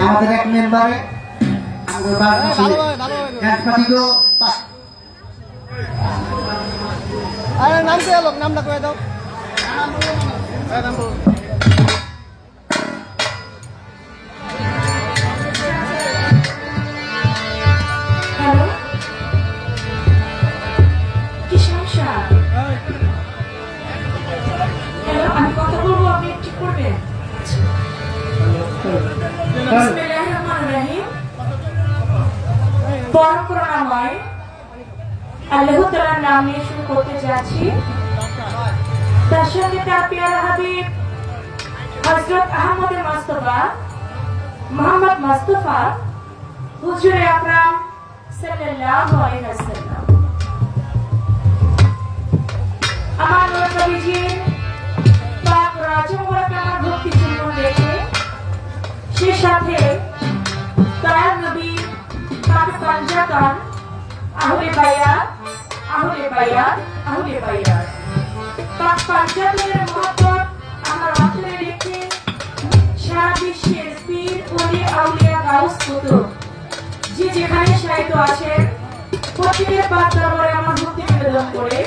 আমাদের এক মেম্বার নাম কে লোক নামটা করে দাও। আল্লাহ তাআলার নাম নিয়ে শুরু করতে যাচ্ছি। তার সঙ্গে তার প্রিয় হাবিব হযরত আহমদ মুস্তাফা মুহাম্মদ মুস্তাফা হুজুর আকরাম সাল্লাল্লাহু আলাইহি ওয়াসাল্লাম। আমার নবীজি পাক রাজু মুবারক আমার ভক্তি চুম্বন রেখে সে সাথে তার নবী পাক পাঞ্জাতন আহলে বায়াত আহলে বায়াত আহলে বায়াত পাক পাঞ্জাতনের মহব্বত আমার অন্তরে রেখে সারা বিশ্বের পীর ওলি আউলিয়া গাউস কুতুব যে যেখানে শায়িত আছেন প্রত্যেকের পাক দরবারে আমার ভক্তি নিবেদন করে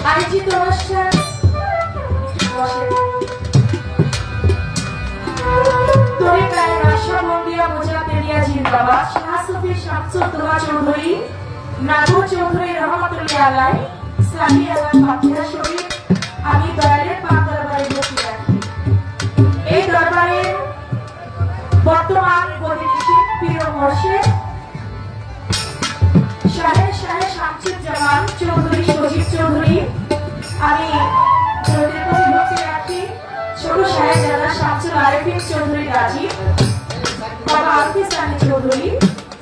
আয়োজিত অনুষ্ঠান তরিকায়ে রাশাবন্দিয়া মুজাদ্দিদিয়া জিন্দাবাদ শাহ সুফি শামসুদ্দৌলা চৌধুরী নাগর চৌধুরী রহমাতুল্লাহ আলাইহি ইসলামী আজান ফাতিহা শরীফ আমি দয়ালের পাক দরবারে ভক্তি রাখি। এই দরবারে বর্তমান পরিবেশের প্রিয় মুর্শিদ শাহে শামসুজ্জামান চৌধুরী সজীব চৌধুরী আমি চৌধুরীর কাছে ভক্তি রাখি। ছোট শাহেজাদা শামসুল আরেফিন চৌধুরী গাজী বাবা আলফিস আলী চৌধুরী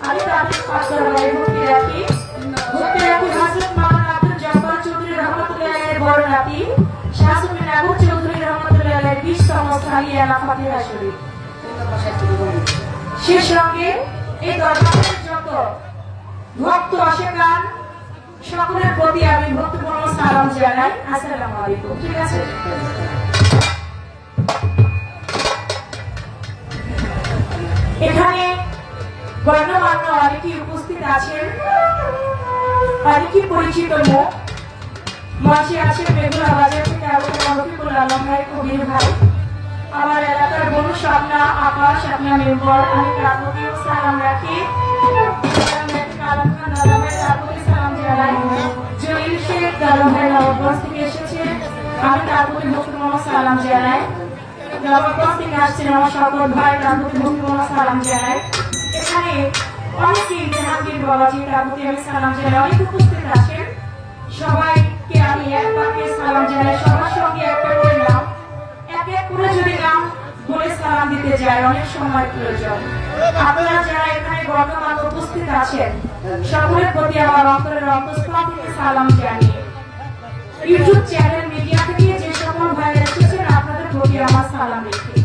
আমি তাদের পাক দরবারে ভক্তি রাখি। হযরত মাওলানা আব্দুল জব্বার চৌধুরী রহমাতুল্লাহ আলাইহির বড় নাতি শাহ সুফি নাগর চৌধুরী রহমাতুল্লাহ আলাইহির 20তম স্থানীয় ফাতিহা শরীফ। সেই সঙ্গে এই দরবারের যত ভক্ত আশেকান সকলের প্রতি আমি ভক্তিপূর্ণ সালাম জানাই। আসসালামু আলাইকুম। ঠিক আছে, এখানে গণ্যমান্য অনেকেই উপস্থিত আছেন, অনেকেই পরিচিত মুখ। মঞ্চে আছেন বেগুলা বাজার থেকে রফিকুল আলম ভাই, কবির ভাই, আমার এলাকার বনু স্বপ্না আকাশ আপনার মেম্বার। আমি তার প্রতি সালাম রাখি। জলিল শেখ দারোগায় নবাবগঞ্জ থেকে এসেছে, আমি তার প্রতি ভক্তিপূর্ণ সালাম জানাই। নবাবগঞ্জ থেকে আসছেন আমার সকল ভাই, তার প্রতি ভক্তিপূর্ণ সালাম জানাই। এখানে অনেকেই জাহাঙ্গীর বাবাজি, তার প্রতি আমি সালাম জানাই। অনেক উপস্থিত আছেন, সবাইকে আমি এক বাক্যে সালাম জানাই। সবার সঙ্গে একটা করে নাম এক এক করে যদি নাম বলে সালাম দিতে যায়, অনেক সময় প্রয়োজন। আপনারা যারা এখানে বর্তমান উপস্থিত আছেন সকলের প্রতি আমার অন্তরের অন্তঃস্থল থেকে সালাম জানিয়ে ইউটিউব চ্যানেল মিডিয়া থেকে যে সকল ভাইরা এসেছেন আপনাদের প্রতি আমার সালাম রেখে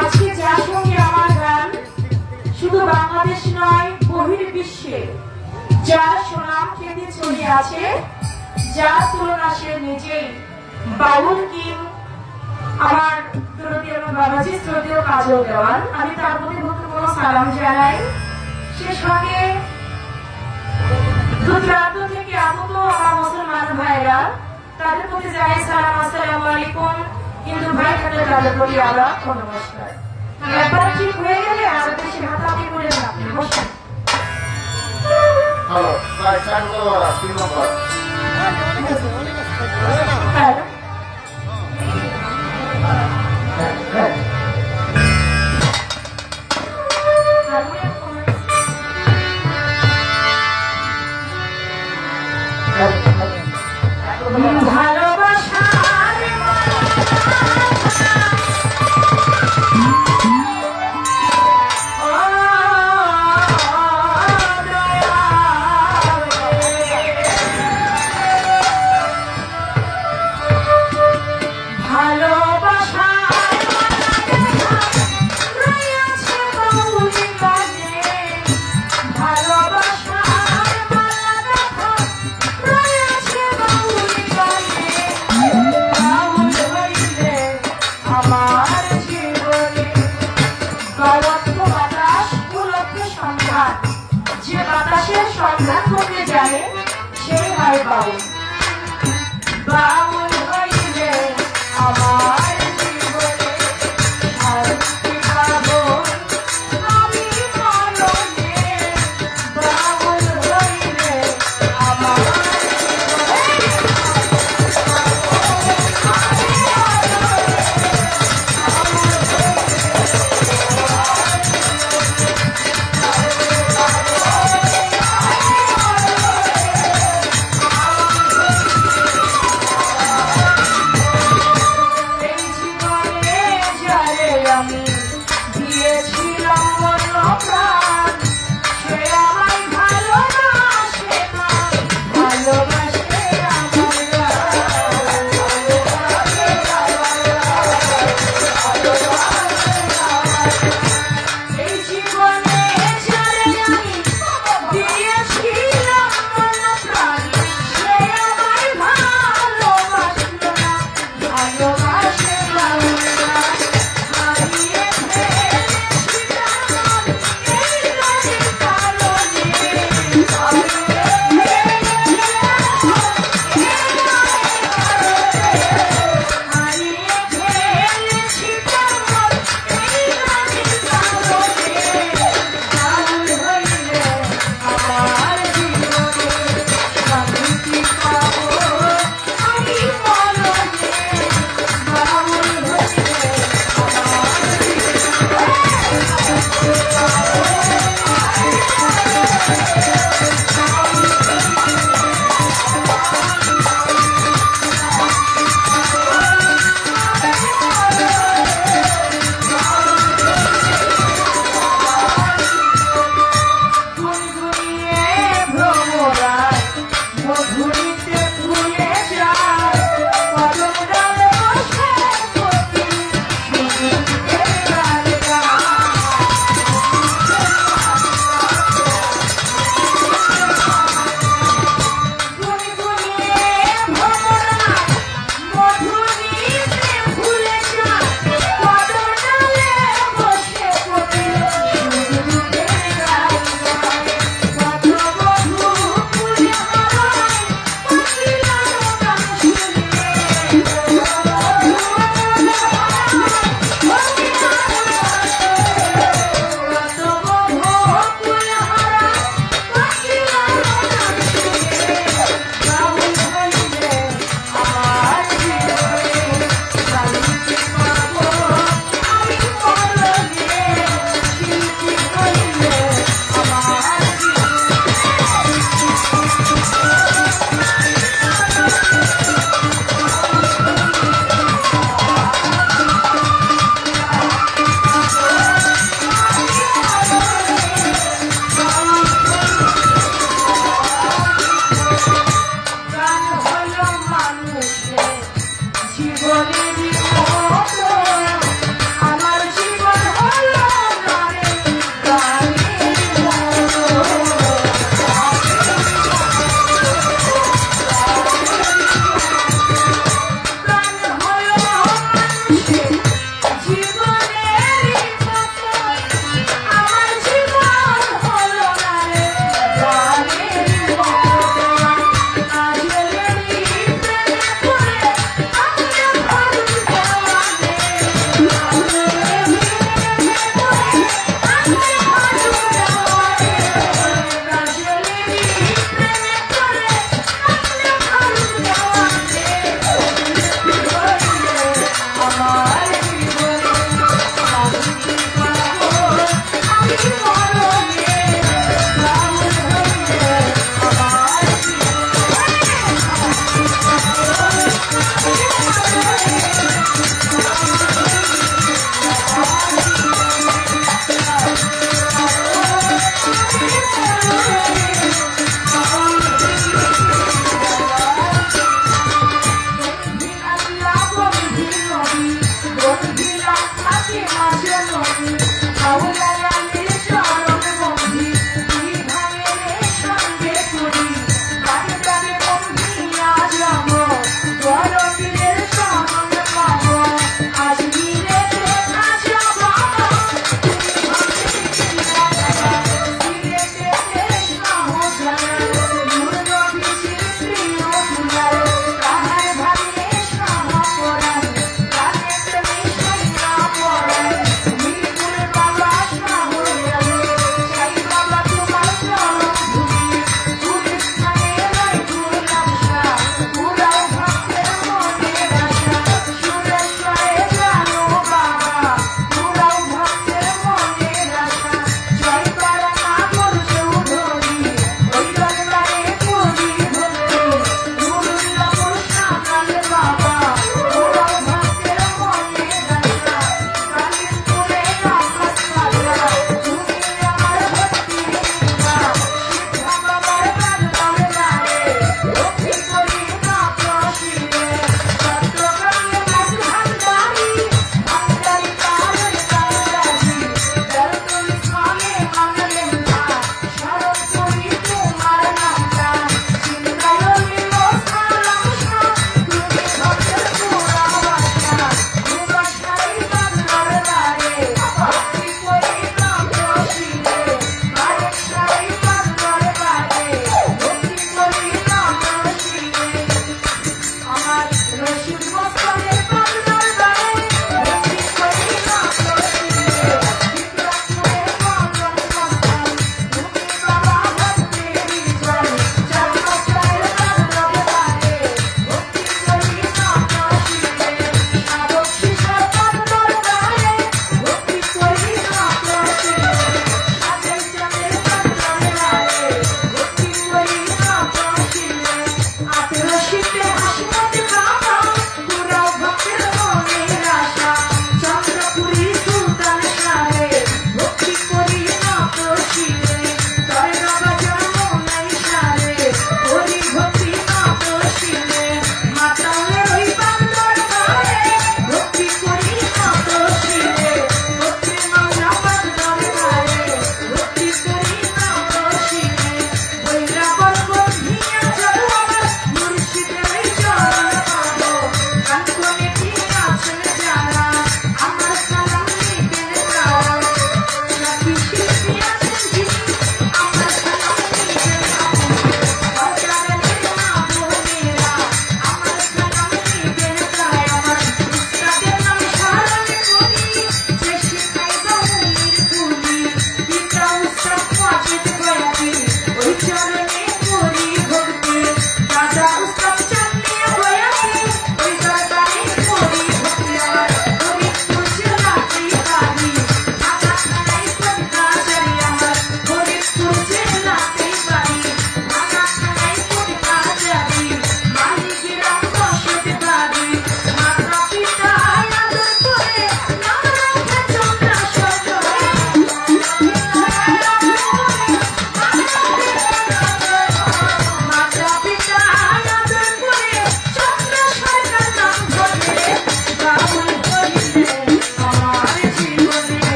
আজকে যার সঙ্গে আমার গান শুধু বাংলাদেশ নয় বহির্বিশ্বে যার সুনাম খ্যাতি ছড়িয়ে আছে, যার তুলনা সে নিজেই, বাউল কিং আমার শ্রদ্ধেয় বাবাজি শ্রদ্ধেয় কাজল দেওয়ান। আমি তার প্রতি ভক্তিপূর্ণ সালাম জানাই। সে সঙ্গে দূরান্ত থেকে আগত আমার মুসলমান ভাইরা, তাদের প্রতি জানাই সালাম, আসসালামু আলাইকুম। হিন্দু ভাই থাকলে তাদের প্রতি আলাপ ও নমস্কার। একবার ঠিক হয়ে গেলে আর বেশি হাতাহাতি করে না, আপনি বসেন। হ্যালো, প্রায় 4 নম্বর 3 নম্বর। হ্যালো। ভালোবাসার যে বাতাসের সন্ধান করতে জানে সেই হয় বাউল। বাউল হইলে আমার জীবনে শান্তি পাবো আমি মরণে। বাউল হইলে আমার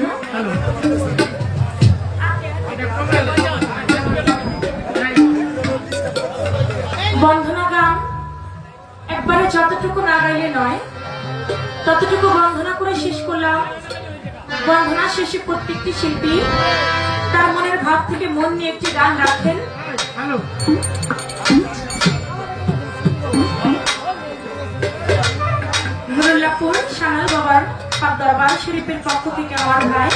না বন্ধনা গান একবারে যতটুকু না গাইলে নয়, ততটুকু বন্ধনা করে শেষ করলাম। বন্ধনা শেষে প্রত্যেকটি শিল্পী তার মনের ভাব থেকে মন নিয়ে একটি গান রাখেন। নুরুল্লাহপুর সানাল বাবার দরবার শরীফের পক্ষ থেকে আমার ভাই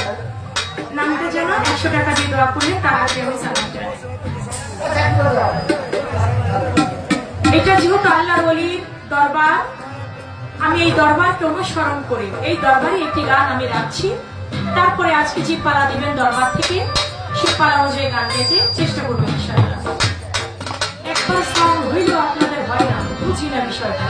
নামটা যেন 100 টাকা দিয়ে দোয়া করলে তার হাতে আমি সালাম জানাই। এটা যেহেতু আল্লাহর ওলির দরবার, আমি এই দরবারকে অনুসরণ করি, এই দরবারে একটি গান আমি রাখছি। তারপরে আজকে যে পালা দিবেন দরবার থেকে, সে পালা অনুযায়ী গান গাইতে চেষ্টা করবো ইনশাআল্লাহ। একবার সাউন্ড হইলেও আপনাদের হয় না, বুঝি না বিষয়টা।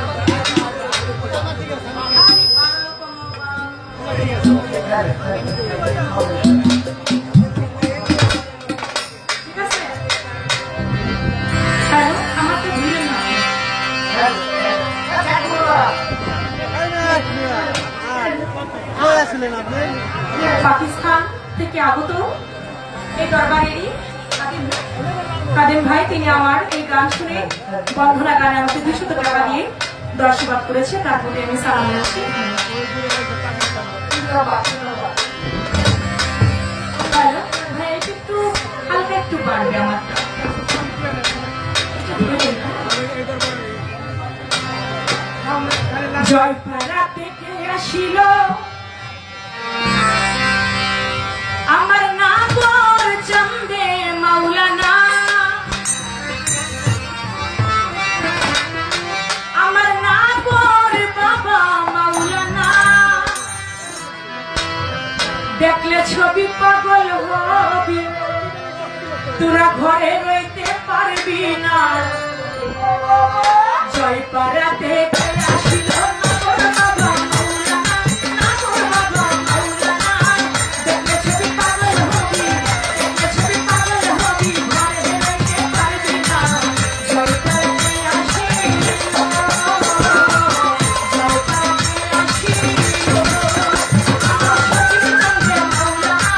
ঠিক আছে, হ্যালো, আমাকে ভুলেন না। পাকিস্তান থেকে আগত এই দরবারেরই কাদেম ভাই, তিনি আমার এই গান শুনে বন্ধনা গানে আমাকে 200 টাকা দিয়ে দর্শবাদ করেছে, তার প্রতি আমি সালাম জানাচ্ছি। হ্যালো ভাই, এটা একটু হালকা একটু বাড়বে আমারটা। জয়পাড়া থেকে আসিল আমার নাগর চন্দে মাওলানা, আমার নাগর বাবা মাওলানা, দেখলে ছবি পাগল হবি, তোরা ঘরে রইতে পারবি না। জয়পাড়া থেকে আসিল নাগর বাবা মাওলানা, নাগর বাবা মাওলানা, দেখলে ছবি পাগল হবি, দেখলে ছবি পাগল হবি, ঘরে রইতে পারবি না। জয়পাড়া থেকে আসিল, জয়পাড়া থেকে আসিল আমার সখী চন্দে মাওলানা।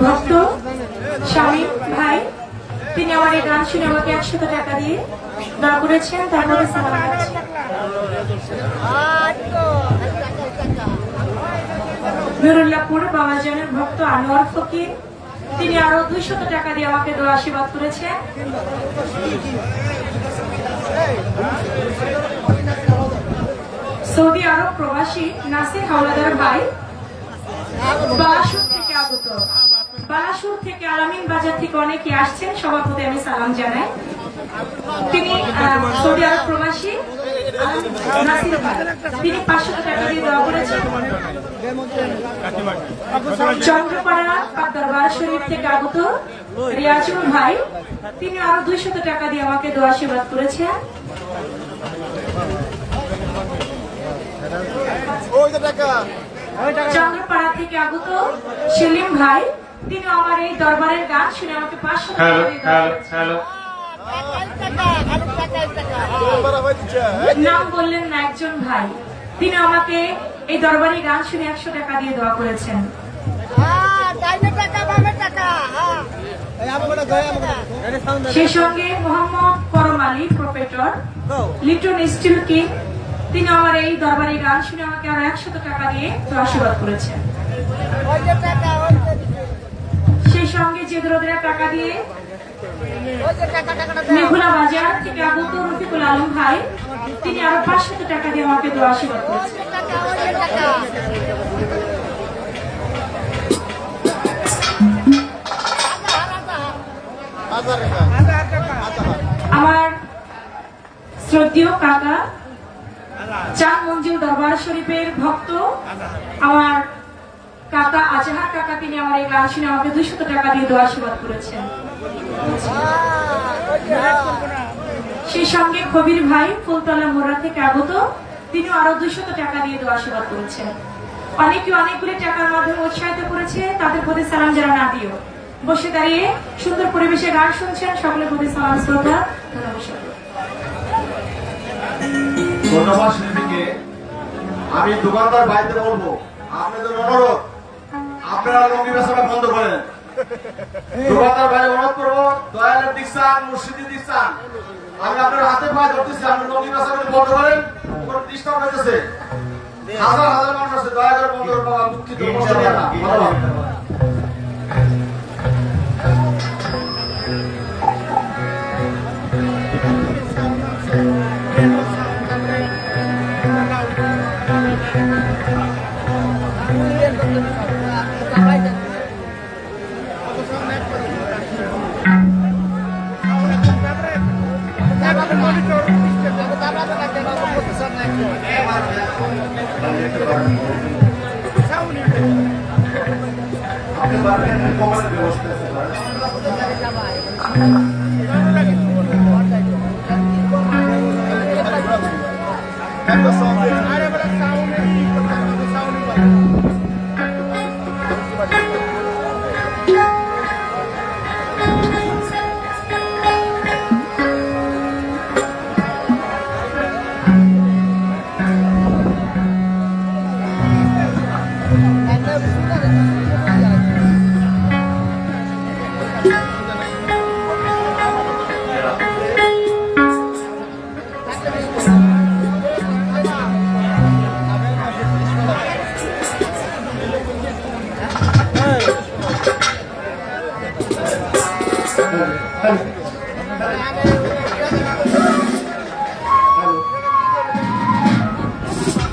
ভক্ত স্বামী ভাই, তিনি আমার এই গান শুনে আমাকে 100 টাকা দিয়ে দয়া করেছেন, তার মধ্যে সালাম জানাচ্ছি। নুরুল্লাহপুর বাবাজানের ভক্ত আনোয়ার ফকির, তিনি আরো 200 টাকা দিয়ে আমাকে দোয়া আশীর্বাদ করেছেন। সৌদি আরব প্রবাসী নাসির হাওলাদার ভাই, বালাসুর থেকে আগত, বালাসুর থেকে আলামিন বাজার থেকে অনেকে আসছেন, সবার প্রতি আমি সালাম জানাই। তিনি সৌদি আরব প্রবাসী নাসির ভাই, তিনি 500 টাকা দিয়ে দোয়া করেছেন। চন্দ্রপাড়া দরবার শরীফ থেকে আগত রিয়াজুল ভাই, তিনি আরো 200 টাকা দিয়ে আমাকে দোয়া আশীর্বাদ করেছেন। চন্দ্রপাড়া থেকে আগত সেলিম ভাই, তিনি আমার এই দরবারের গান শুনে আমাকে 500 টাকা দিয়ে দোয়া করেছেন। নাম বললেন না একজন ভাই, তিনি আমাকে এই দরবারি গান শুনে 100 টাকা দিয়ে দোয়া করেছেন। সেই সঙ্গে মোহাম্মদ করম আলী প্রোপেটর, লিটন স্টিল কিং, তিনি আমার এই দরবারি গান শুনে আমাকে আরো 100 টাকা দিয়ে দোয়া আশীর্বাদ করেছেন। সেই সঙ্গে যে দরদিরা টাকা দিয়ে মেঘুলা বাজার থেকে আগত রফিকুল আলম ভাই, তিনি আরো 500 টাকা দিয়ে আমাকে দোয়া আশীর্বাদ করেছেন। আমার শ্রদ্ধেয় কাকা চাঁদ মঞ্জিল দরবার শরীফের ভক্ত, আমার কাকা আজহার কাকা, তিনি আমার এই গান শুনে আমাকে 200 টাকা দিয়ে দোয়া আশীর্বাদ করেছেন। সেই সঙ্গে কবির ভাই ফুলতলা মোড়া থেকে আগত, তিনি আরো 200 টাকা দিয়ে দোয়া আশীর্বাদ করেছেন। অনেকে অনেকগুলি টাকার মাধ্যমে উৎসাহিত করেছে, তাদের প্রতি সালাম যারা না দিও, বসে দাঁড়িয়ে সুন্দর পরিবেশে গান শুনছেন, সকলের প্রতি সালাম শ্রদ্ধা। ধন্যবাদ শিল্পীকে। আমি দোকানদার ভাইদের বলবো, আপনাদের অনুরোধ, আপনারা লঙ্গি বেচাটা বন্ধ করেন। দোকানদার ভাই অনুরোধ করবো, দয়ালের দিকসান, মুর্শিদের দিকসান, আমি আপনার হাতে পায়ে ধরতেছি, আপনি লঙ্গি বেচাটা বন্ধ করেন। কোনো ডিস্টার্ব হইতেছে, হাজার হাজার মানুষ আছে, দয়া করে বন্ধ করুন বাবা, দুঃখিত, কষ্ট নিয়ে না। ধন্যবাদ। আপনি পারবেন মোবাইলের ব্যবস্থা আছে।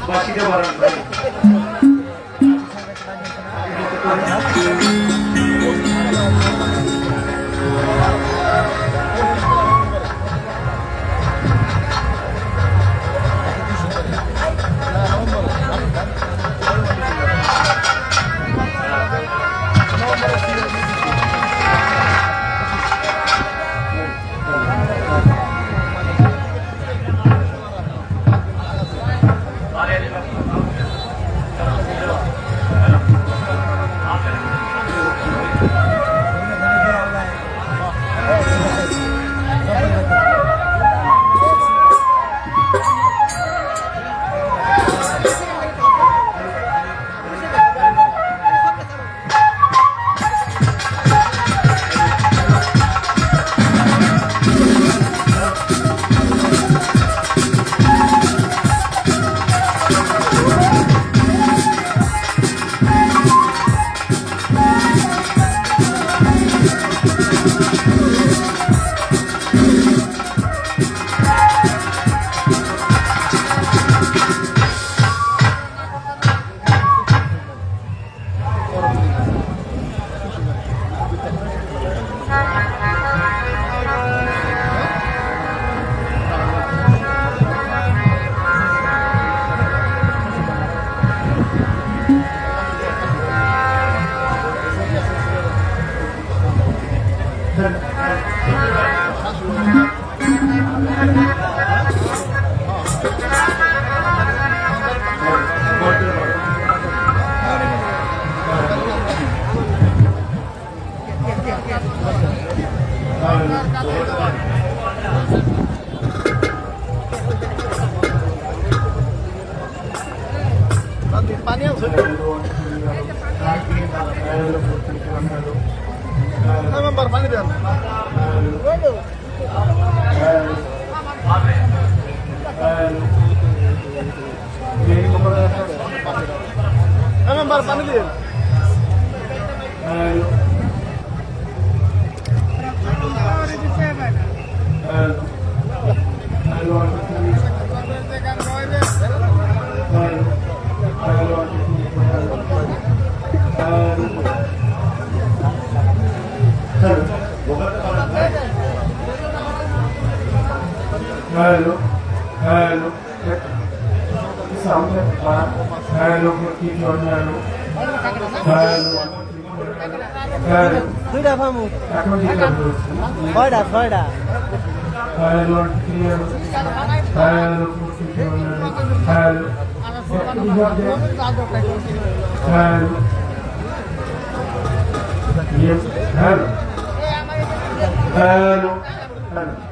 বাকিটা বাড়ান ভাই। মেম্বার পানি দেন মেম্বার পানি দিন Hello, hello. Sound hello, keep your hello. Hello. Hello. দুইটা ফামু এখন কি করবো? ছয়টা Hello, clear. Hello, keep your hello. Hello. Yes, hello. Hello. Hello.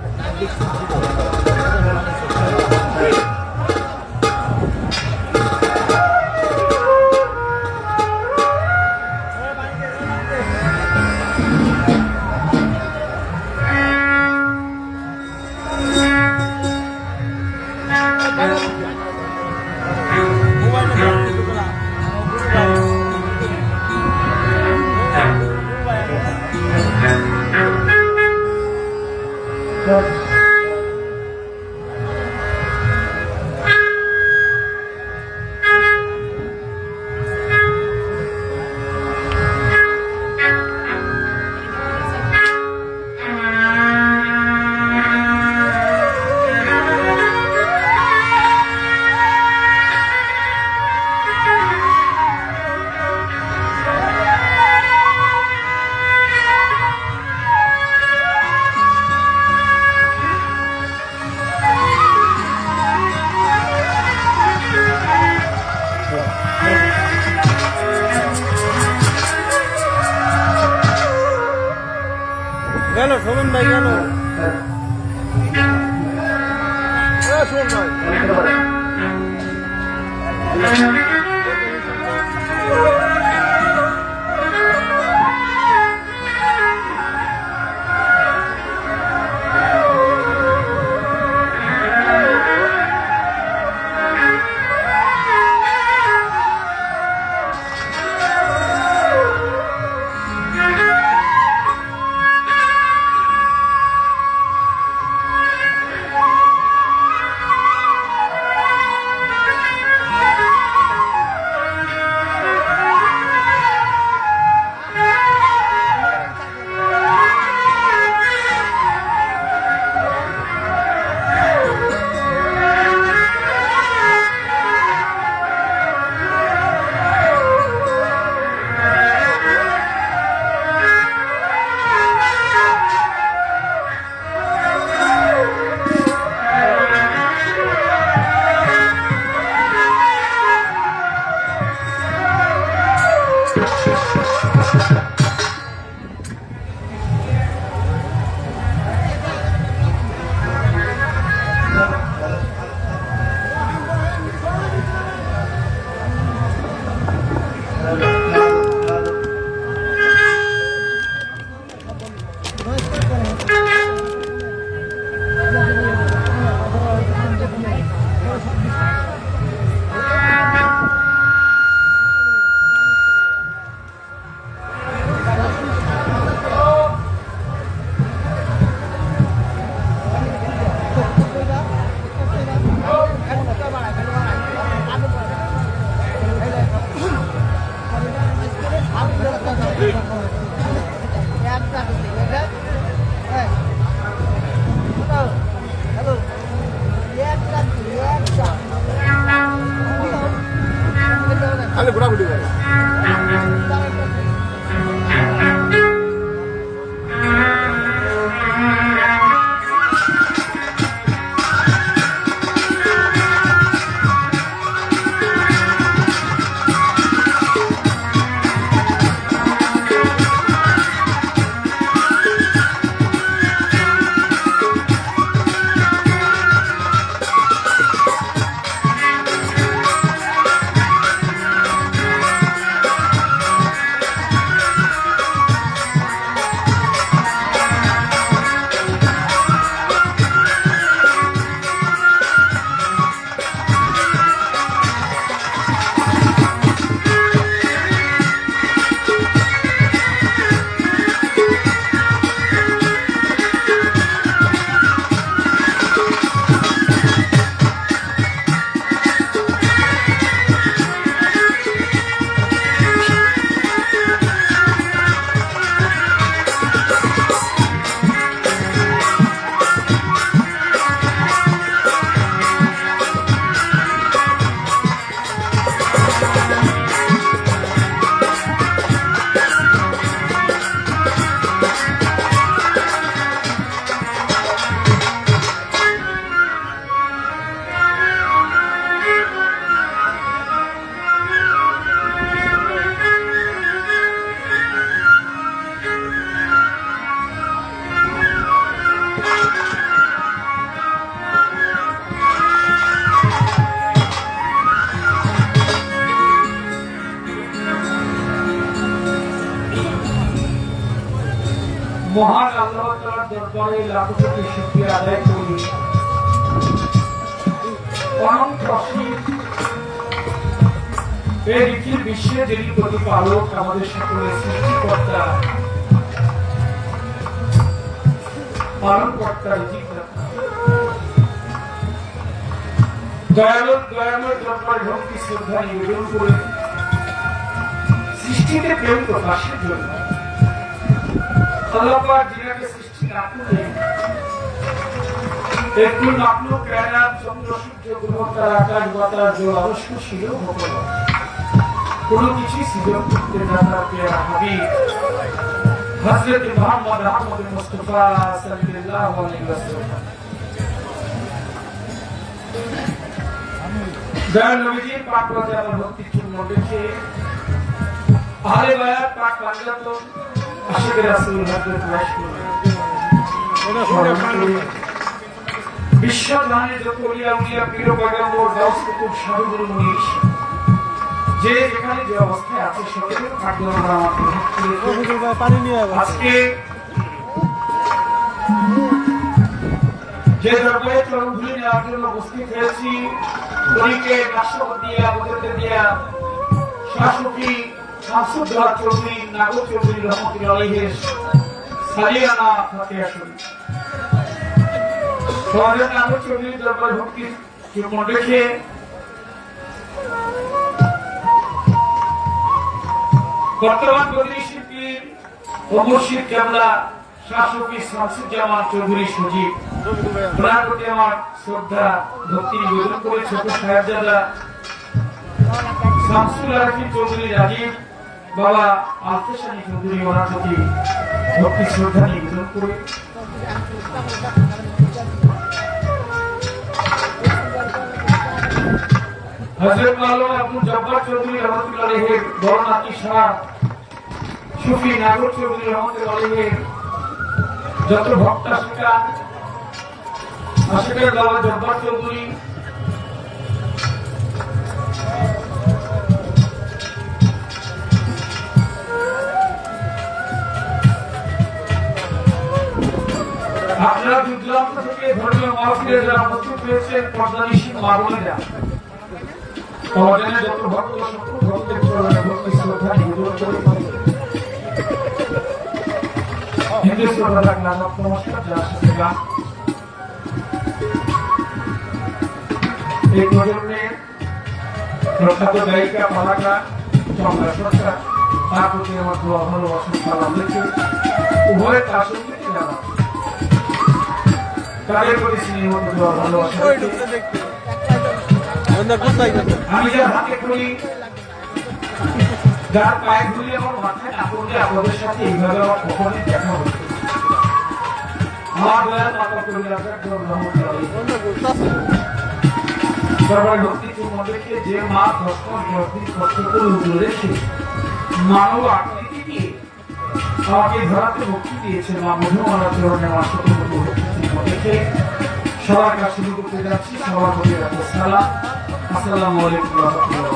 গেল শোভন ভাই গেল শোভন ভাই খালি ঘোরাঘুরি করে মহান আল্লাহ তাআলার দরবারে লাখো কোটি শুকরিয়া আদায় করি। অনন্ত অসীম এই নিখিল বিশ্বের যিনি প্রতিপালক, আমাদের সকলের সৃষ্টিকর্তা, পালনকর্তা, দয়াময় দরবারে ভক্তি শ্রদ্ধা নিবেদন করে সৃষ্টিতে প্রেম প্রকাশের জন্য আল্লাহ পাক যিনাকে সৃষ্টি না করে একটু মাখলুক কায়নাত, চন্দ্র সূর্য গ্রহ তারা আকাশ বাতাস জল আরশ ছিল ভগবান কোনো কিছু সৃজন করতে না পারবে। হাবিব হযরত মুহাম্মদ আহমদ মুস্তাফা সাল্লাল্লাহু আলাইহি ওয়াসাল্লাম দয়াল নবীজির পাক বাজার ভক্তি চূর্ণ দেখে আহলে বায়াত পাক বাংলাত আশিকের রাসূল হযরত রাসূল বিশ্ব জানে যত ওলিয়া উলিয়া পীর পয়গম্বর গাউস কুতুব সাধুগুরু মুনিশ যে যেখানে যে অবস্থায় আছে সকলের প্রার্থনা পানি নিয়ে আবার আজকে যে দরবারে চরণ ধুলি নেওয়ার জন্য উপস্থিত হয়েছি, তরিকে রাষ্ট্রপতি আবদতে দিয়া শাসকি শামসুদ্দৌলা চৌধুরী নাগর চৌধুরী রহমতুল্লাহ আলাইহির সালিয়ানা ফাতিহা শরীফ সমাজের নাগর চৌধুরী দরবার ভক্তি চূর্ণ দেখে বর্তমান বদরি শিল্পীর ও মুর্শিদ কেবলা শাসকি শামসুজ্জামান চৌধুরী সজীব ওনার প্রতি আমার শ্রদ্ধা ভক্তি নিবেদন করে ছোট সাহেবজাদা শামসুল আরফিন চৌধুরী রাজীব বাবা আলফেসানি চৌধুরী ওনার প্রতি ভক্তি শ্রদ্ধা নিবেদন করে হযরত মাওলানা আব্দুল জব্বার চৌধুরী রহমতুল্লাহ আলাইহির বড় নাতি শাহ সুফি নাগর চৌধুরী রহমতুল্লাহ আলাইহির যত ভক্ত আশিকের বাবা জব্বার চৌধুরী আপনারা দূর থেকে ধর্মীয় মাহফিলে যারা উপস্থিত হয়েছেন, পর্দানিশীন মা বোনেরা, সমাজের যত ভক্ত সকল ভক্তের চরণে ভক্তি শ্রদ্ধা নিবেদন করে হিন্দু শ্রদ্ধা রাখলাম নমস্কার। যার সাথে গান এই প্রজন্মের প্রখ্যাত গায়িকা মালাকা চন্দ্রা সরকার, তার প্রতি আমার দোয়া ভালোবাসা সালাম রেখে উভয়ের তার সঙ্গে জানা তাদের প্রতি স্নেহ দোয়া ভালোবাসা আমি যার হাতে করি, যার পায়ে ধুলি আমার মাথায় না পড়লে আপনাদের সাথে এইভাবে আমার কখনই দেখা হতো। আমার দয়ার মাতা করি সবার ভক্তি চূর্ণ দেখে যে মা 10 মাস 10 দিন কষ্ট করে উঠে রেখে মানব আকৃতি দিয়ে আমাকে ধরাতে মুক্তি দিয়েছে, মা মধুমালা চরণে আমার শত ভক্তি চূর্ণ দেখে সবার কাছে শুরু করতে যাচ্ছি। সবার প্রতি রাখবো সালাম। আসসালামু আলাইকুম ওয়া রাহমাতুল্লাহ।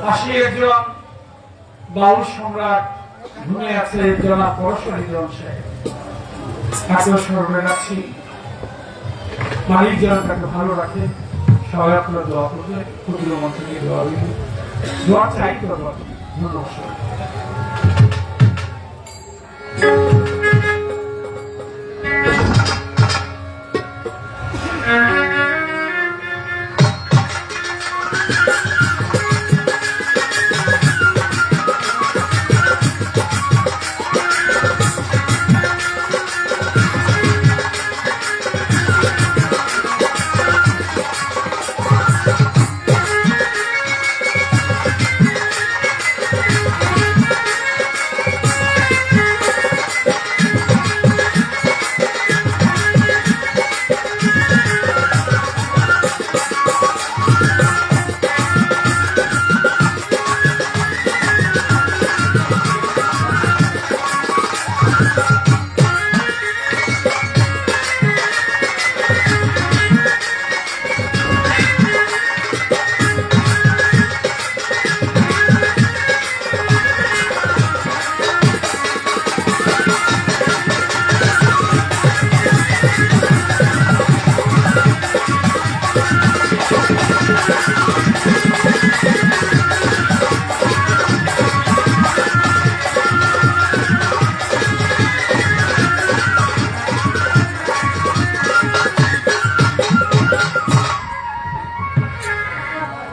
পাশে একজন বাউল সম্রাট ঘুরে আছে জনাব পরশরী জন সাহেব, তাকে স্মরণে রাখছি। মালিক যেন তাকে ভালো রাখে, সবাই আপনারা দোয়া করবে, ক্ষুদ্র মন্ত্র নিয়ে দোয়া চাই করবো। ধন্যবাদ।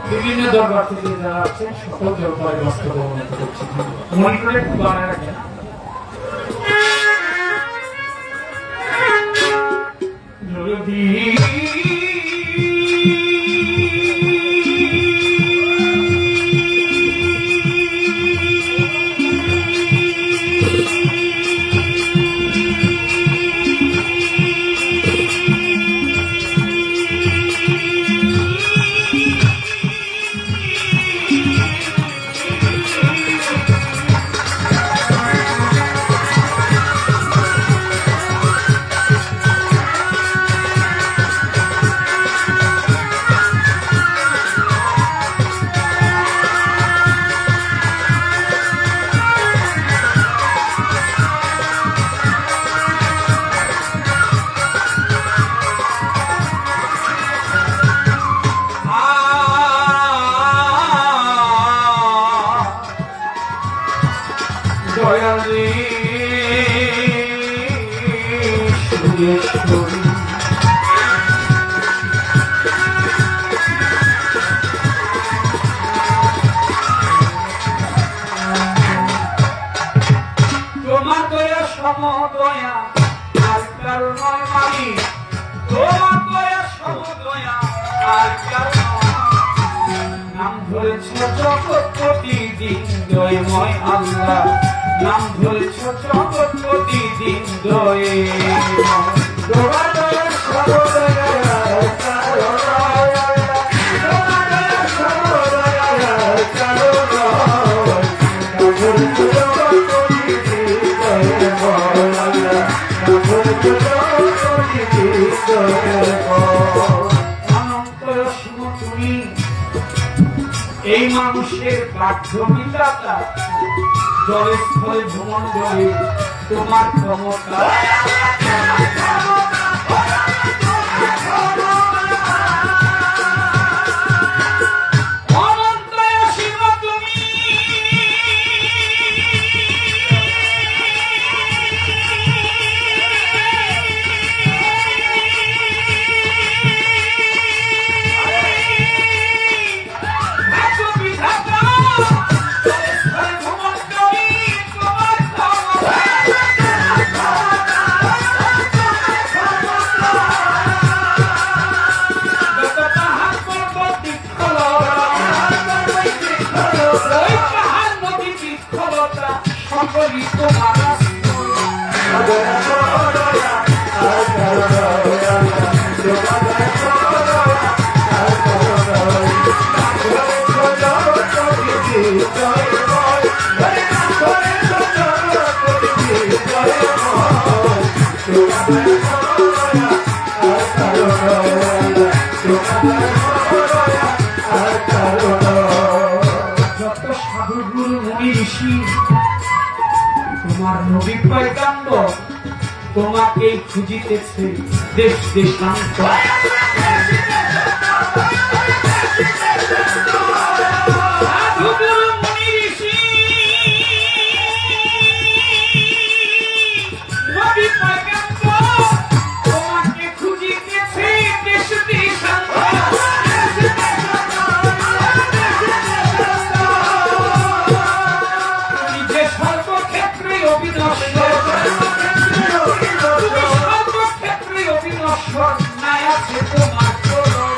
বিভিন্ন দরবার থেকে যারা আছেন সকল দরবারে বাস্তবায়ন করছি। মনে করে একটু বানায় রাখেন। যদি দয়ালে সুরেশ্বরী তোমার দয়া সমদয়া আর কারো নয় মালি, তোমার দয়া সমদয়া আর কারো নাম ধরেছ জগৎপতি দিন দয়ময় আল্লাহ, নাম ধরেছ জগৎপতি দিন দয়ে তোমার দয়া সমদয়া কারো নয়, তোমার দয়া সমদয়া কারো নয়, নাম ধরেছ জগৎপতি দিন দয়ময় আল্লাহ, নাম ধরেছ জগৎপতি দিন দয়ময়। অনন্ত অসীম তুমি এই মানুষের বাধ্যবিদাতা, জলে স্থলে ভ্রমণ্ডলে তোমার ক্ষমতা, অনন্ত অসীম তুমি সকলই তোমার যত সাধু গুরু মুনি ঋষি তোমার নবী পয়গম্বর তোমাকেই খুঁজিতেছে দেশ দেশান্তর। সাধু গুরু মুনি ঋষি নবী পয়গম্বর তোমাকে খুঁজিতেছে দেশ দেশান্তর। তুমি যে সর্বক্ষেত্রে অবিনশ্বর, তুমি সর্বক্ষেত্রে অবিনশ্বর, নাই আছে তোমার চরণ।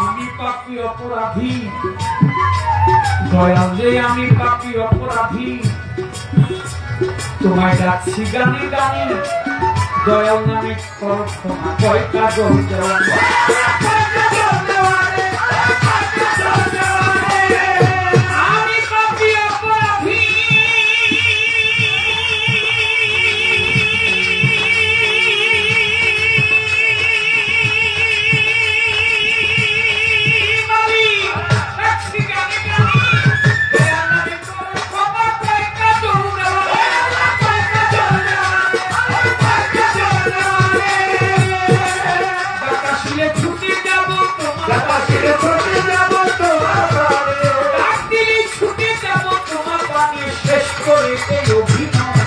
আমি পাপী অপরাধী দয়াল রে, আমি পাপী অপরাধী তোমায় ডাকছি গানে গানে, দয়াল নামে করো ক্ষমা, কয় কাজল দেওয়া আমি পাপী অপরাধী করে এই অভিনয়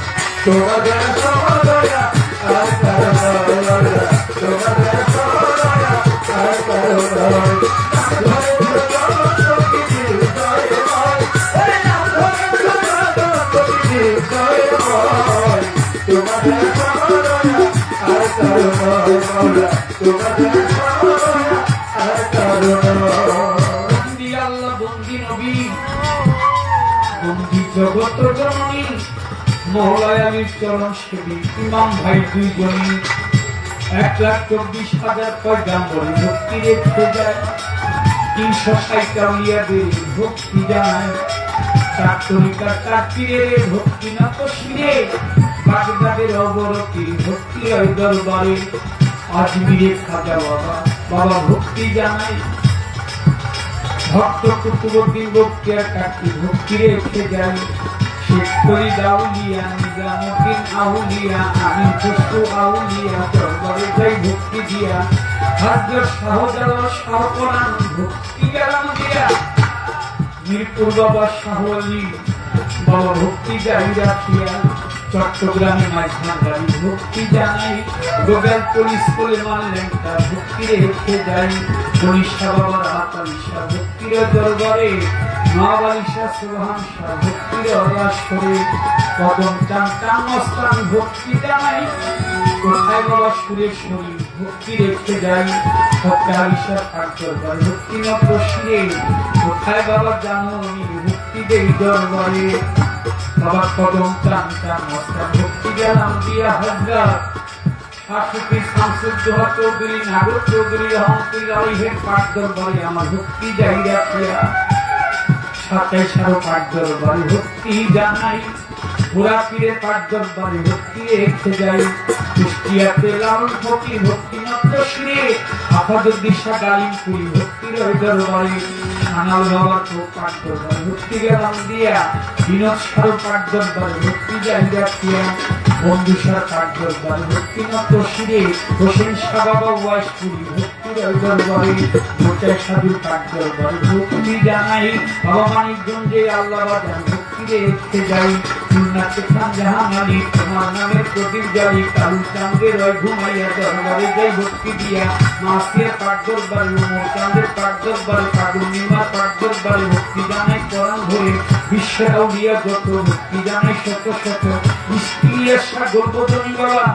তোমাদের সহদয়া আর কারণয়া তোমাদের সহদয়া আর কারণয়া বন্দি আল্লাহ বন্দি নবী বন্দি জগত জননী মহলায় আলীর চরণ সেবী ইমাম ভাই দুইজনই 1,24,000 পয়গাম্বরী ভক্তি রেখে যায় 360 আউলিয়াদের ভক্তি জানায় 4 তরিকার 4 পীরের ভক্তি নত শিরে বাগদাদের অবরতি ভক্তি ওই দরবারে আজমিরে খাজা বাবা ভক্তি জানায় ভক্ত কুতুবুদ্দিন বক্তিয়ার কাকি ভক্তি রেখে যায় শেখ ফরিদ আউলিয়া নিজামুদ্দিন আউলিয়া আমিন খুশরু আউলিয়া দরবারে যাই ভক্তি দিয়া হযরত শাহজালাল শাহ কোরআন ভক্তি গেলাম দিয়া মিরপুর বাবা শাহ আলী বাবা ভক্তি যাই রাখিয়া চট্টগ্রামে মাইজভান্ডারি ভক্তি জানাই গোগালপুর স্কুলে মানলেন তার ভক্তি রেখে যাই গণিশা বাবার হাতালিশা ভক্তির দরবারে মহাবালিশা সুবহান শাহ ভক্তির অরাসরে কদম চান চামস্তান ভক্তি জানাই কোথায় বাবা সুরেশ্বরী ভক্তি রেখে যাই সত্যালিশা পাক দরবার ভক্তি নত শিরে কোথায় বাবা জাননী ভক্তি দেই দরবারে বাবা কদম চান চামস্তান ভক্তি গেলাম দিয়া হাজার শাশুকি শামসুদ্দোহা চৌধুরী নাগর চৌধুরী রহমতুল আলাইহির পাক দরবারে আমার ভক্তি যাই রাখিয়া 27 পাক দরবারে ভক্তি জানাই পুরা পীরের পাক দরবারে ভক্তি রেখে যাই কুষ্টিয়াতে লালন ফকির ভক্তি নত শিরে আফাদুদ্দিন শাহ গালিমপুরি ভক্তির ওই দরবারে আনাল বাবার তো পাক দরবারে ভক্তি গেলাম দিয়া বিনোদ শাহ পাক দরবারে ভক্তি যাই রাখিয়া বন্ধুসার পাক দরবারে ভক্তি নত শিরে হোসেন শাহ বাবা ওয়াইশপুরি ভক্তির ওই দরবারে মোচাই সাধুর পাক দরবারে ভক্তি জানাই বাবা মানিকগঞ্জে আল্লাহ বাজার ভক্তি রেখে যাই খুলনাতে খান জাহান আলী তোমার নামের প্রদীপ জ্বালি কালু চাঁদের ওই ঘুমাইয়া দরবারে যাই ভক্তি দিয়া মাসিয়া পাক দরবারে উমর চাঁদের পাক দরবারে কাবুল নিমার পাক দরবারে ভক্তি জানাই কোরআন ধরে বিশ্বের আউলিয়া যত ভক্তি জানাই শত শত ইস্কিলিয়ার সাগর বদনী বাবা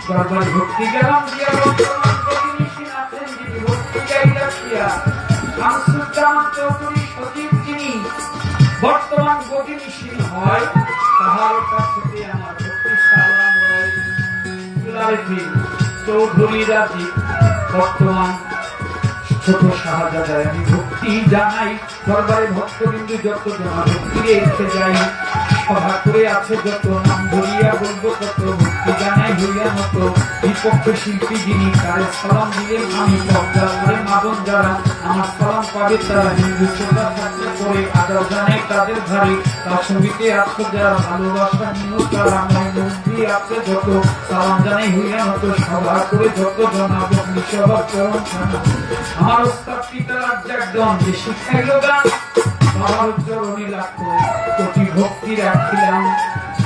দরবারে ভক্তি গেলাম দিয়া বর্তমান প্রতিনিধি আছেন যিনি ভক্তি গাই রাখিয়া শামসুজ্জামান চৌধুরী সচিব যিনি বর্তমান গতিশীল হয় তাহার কাছে আমার ভক্তি সালাম রয় চৌধুরী রাজি বর্তমান ছোট শাহজাদায় আমি ভক্তি জানাই দরবারে ভক্তবিন্দু যত জমা ভক্তি রেখে যাই সভা করে আছে যত নাম ধরিয়া বলবো কত ভক্তি জানাই হইয়া মতো বিপক্ষ শিল্পী যিনি তারে সালাম দিলেন আমি পর্দা করে মাদন যারা আমার সালাম পাবে তারা হিন্দু শ্রদ্ধা থাকতে করে আদর জানাই তাদের ধারে তার ছবিতে আছে যারা ভালোবাসা নিয়ে তারা আমার মন্দির আছে যত সালাম জানাই হইয়া মতো সভা করে যত জনাব সবার চরণ ছানা আমার ওস্তাদ পিতার একজন যে শিখাইল গান বাবার চরণে লাগতো কোটি ভক্তি রাখিলাম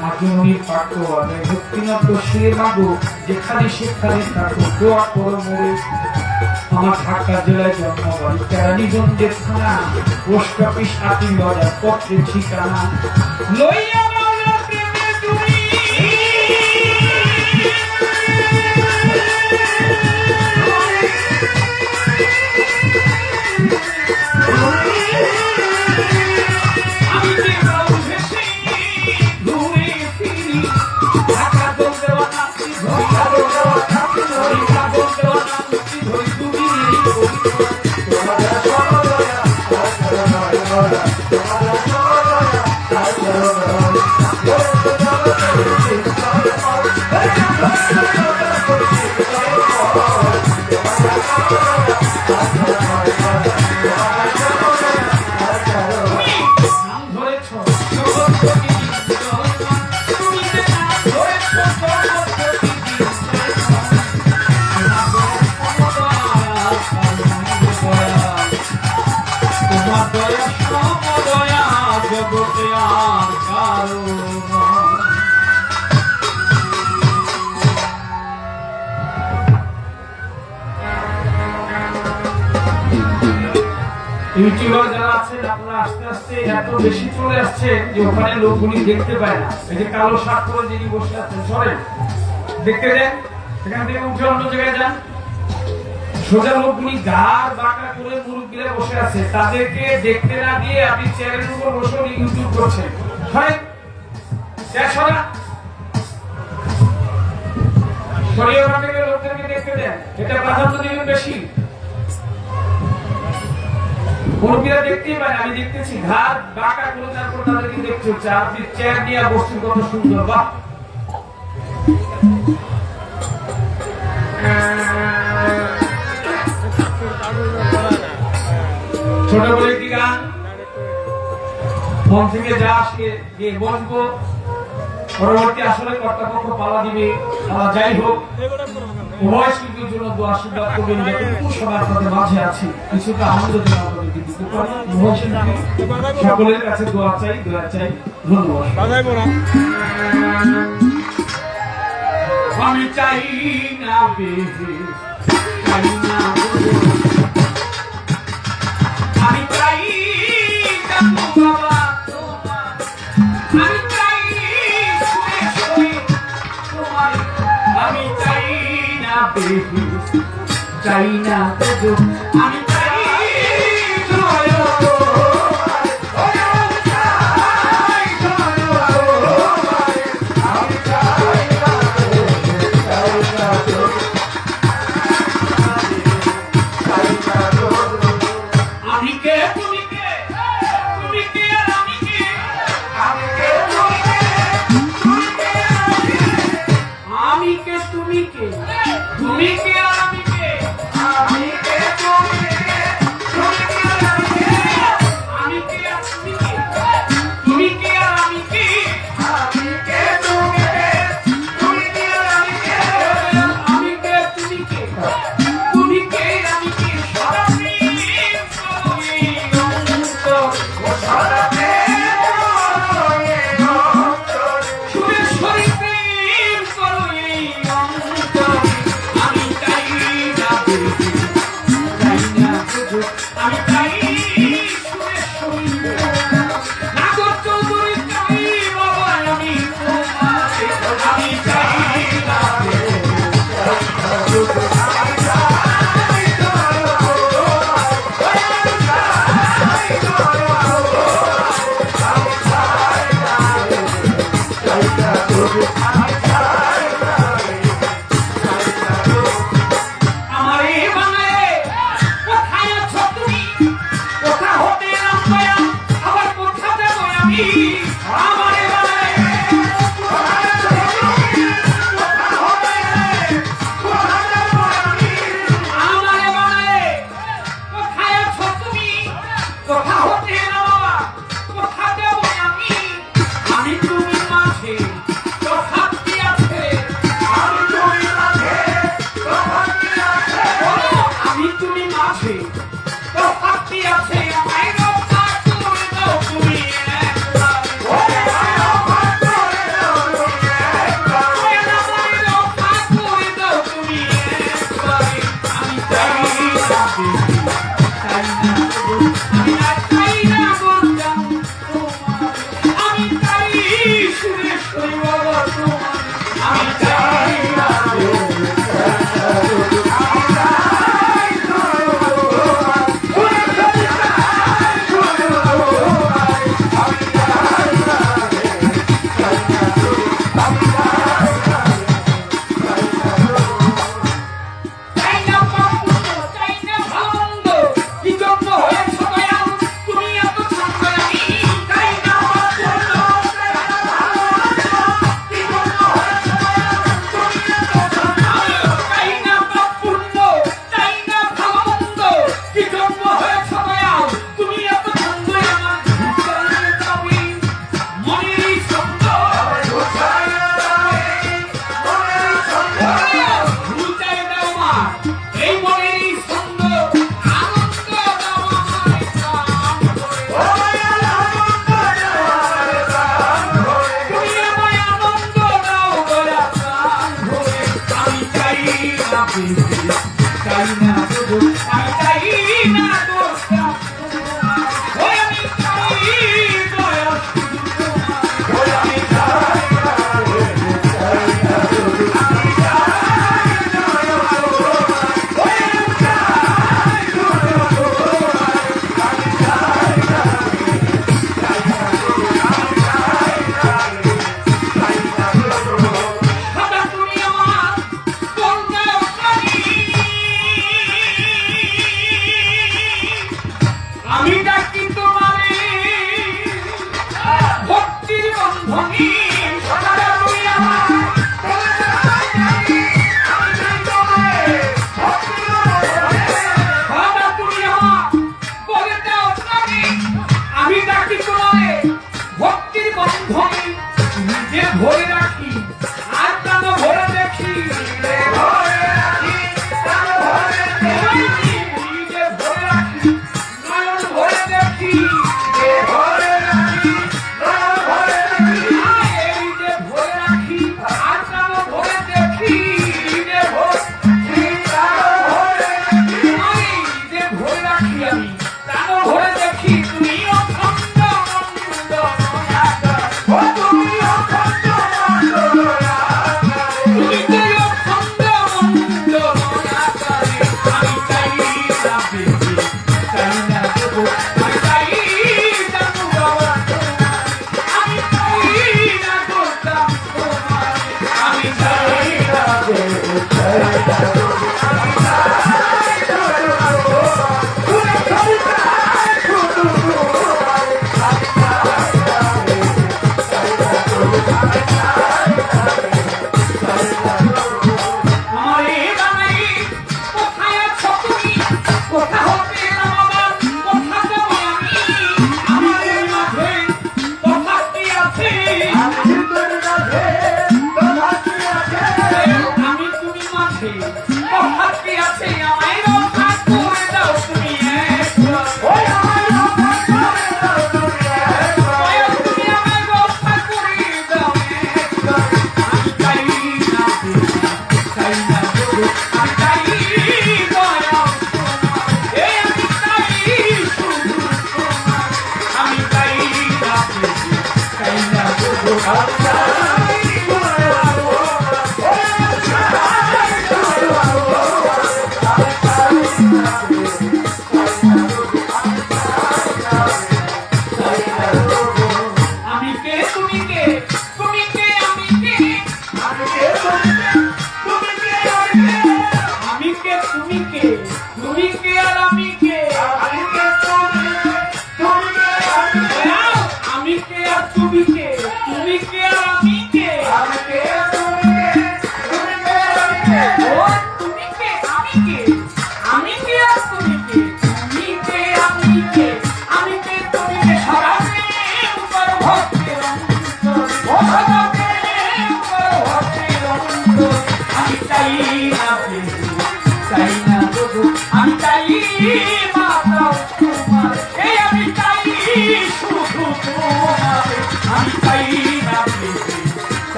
মাজনীর পাঠো আদায় ভক্তি নত শিরে মাগো যেখানে সেখানে থাকো দোয়া করো মোরে আমার ঢাকা জেলায় জন্মবাড়ি কেরানীগঞ্জের থানা পোস্ট অফিস আতিম বাজার পত্রের ঠিকানা লইয়া মাওলার প্রেমে তুমি আমি যে বাবু ভেসে ঘুরে ফিরি ঢাকা দল দেওয়া নাচি ধরি কাদল দেওয়া নাচি ধরি কাদল দেওয়া নাচি ধরি তুমি তোমাদের সর্বদয়া তোমাদের সর্বদয়া তোমাদের সর্বদয়া ইউটিউবার যারা আছেন আপনারা আস্তে আস্তে এত বেশি চলে আসছে যে ওখানে লোকগুলি দেখতে পায় না। এই যে কালো শার্ট পরে যিনি বসে আছেন সরেন, দেখতে দেন, সেখান থেকে উঠে অন্য জায়গায় যান। সোজা লোকগুলি ঘাড় বাঁকা করে মুরব্বীরা বসে আছে, তাদেরকে দেখতে না দিয়ে আপনি চেয়ারের উপর বসে ইউটিউব করছেন। সরেন, চেয়ার সরা, সরিয়ে ওখান থেকে লোকদেরকে দেখতে দেন। এটা প্রাধান্য দিবেন বেশি। মুরব্বীরা দেখতেই পারে, আমি দেখতেছি ঘাট বাঁকা করে তারপর তাদেরকে দেখতে হচ্ছে। আপনি চেয়ার নিয়ে বসছেন, কত সুন্দর, বাহ। ছোট বলে কি গান মন থেকে যা আসে গিয়ে বসবো, পরবর্তী আসলে কর্তাপক্ষ পালা দিবে। যাই হোক, উভয় শিল্পীর জন্য দোয়া আশীর্বাদ করবেন, যতটুকু সবার সাথে মাঝে আছি কিছুটা আনন্দ দেওয়া আপনাদেরকে দিতে পারি। উভয় শিল্পী সকলের কাছে দোয়া চাই, দোয়া চাই। ধন্যবাদ। আমি চাই না বেশি, চাই না, আমি চাই বাবা তোমার, আমি চাই তোমার, আমি চাই না বেশি, চাই না তো, আমি চাই চাই না, চাই না,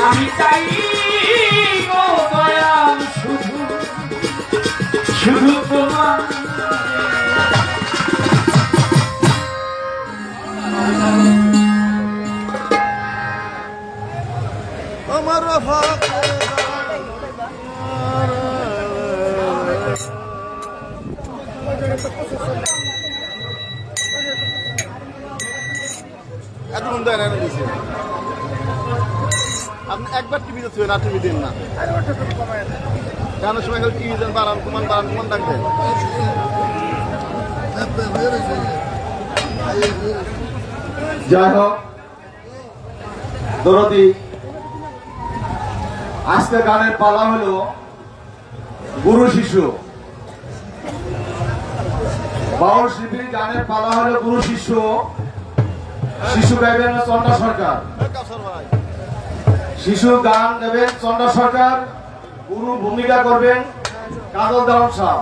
আমি চাই গো দয়াল শুধু শুধু তোমার আমার এত বন্ধু এনে দিয়েছে আপনি একবার টিভি দেখছেন আর টিভি দেন না জানার সময় টিভি দেন বাড়ান কুমান ডাকবেন যাই হোক দরদি, আজকে গানের পালা হলো গুরু শিষ্য। বাউল শিল্পীর গানের পালা হলো গুরু শিষ্য। শিশু গাইবেন চন্দ্রা সরকার, শিশু গান দেবেন চন্দ্রা সরকার, গুরুর ভূমিকা করবেন কাজল দেওয়ান সাহ।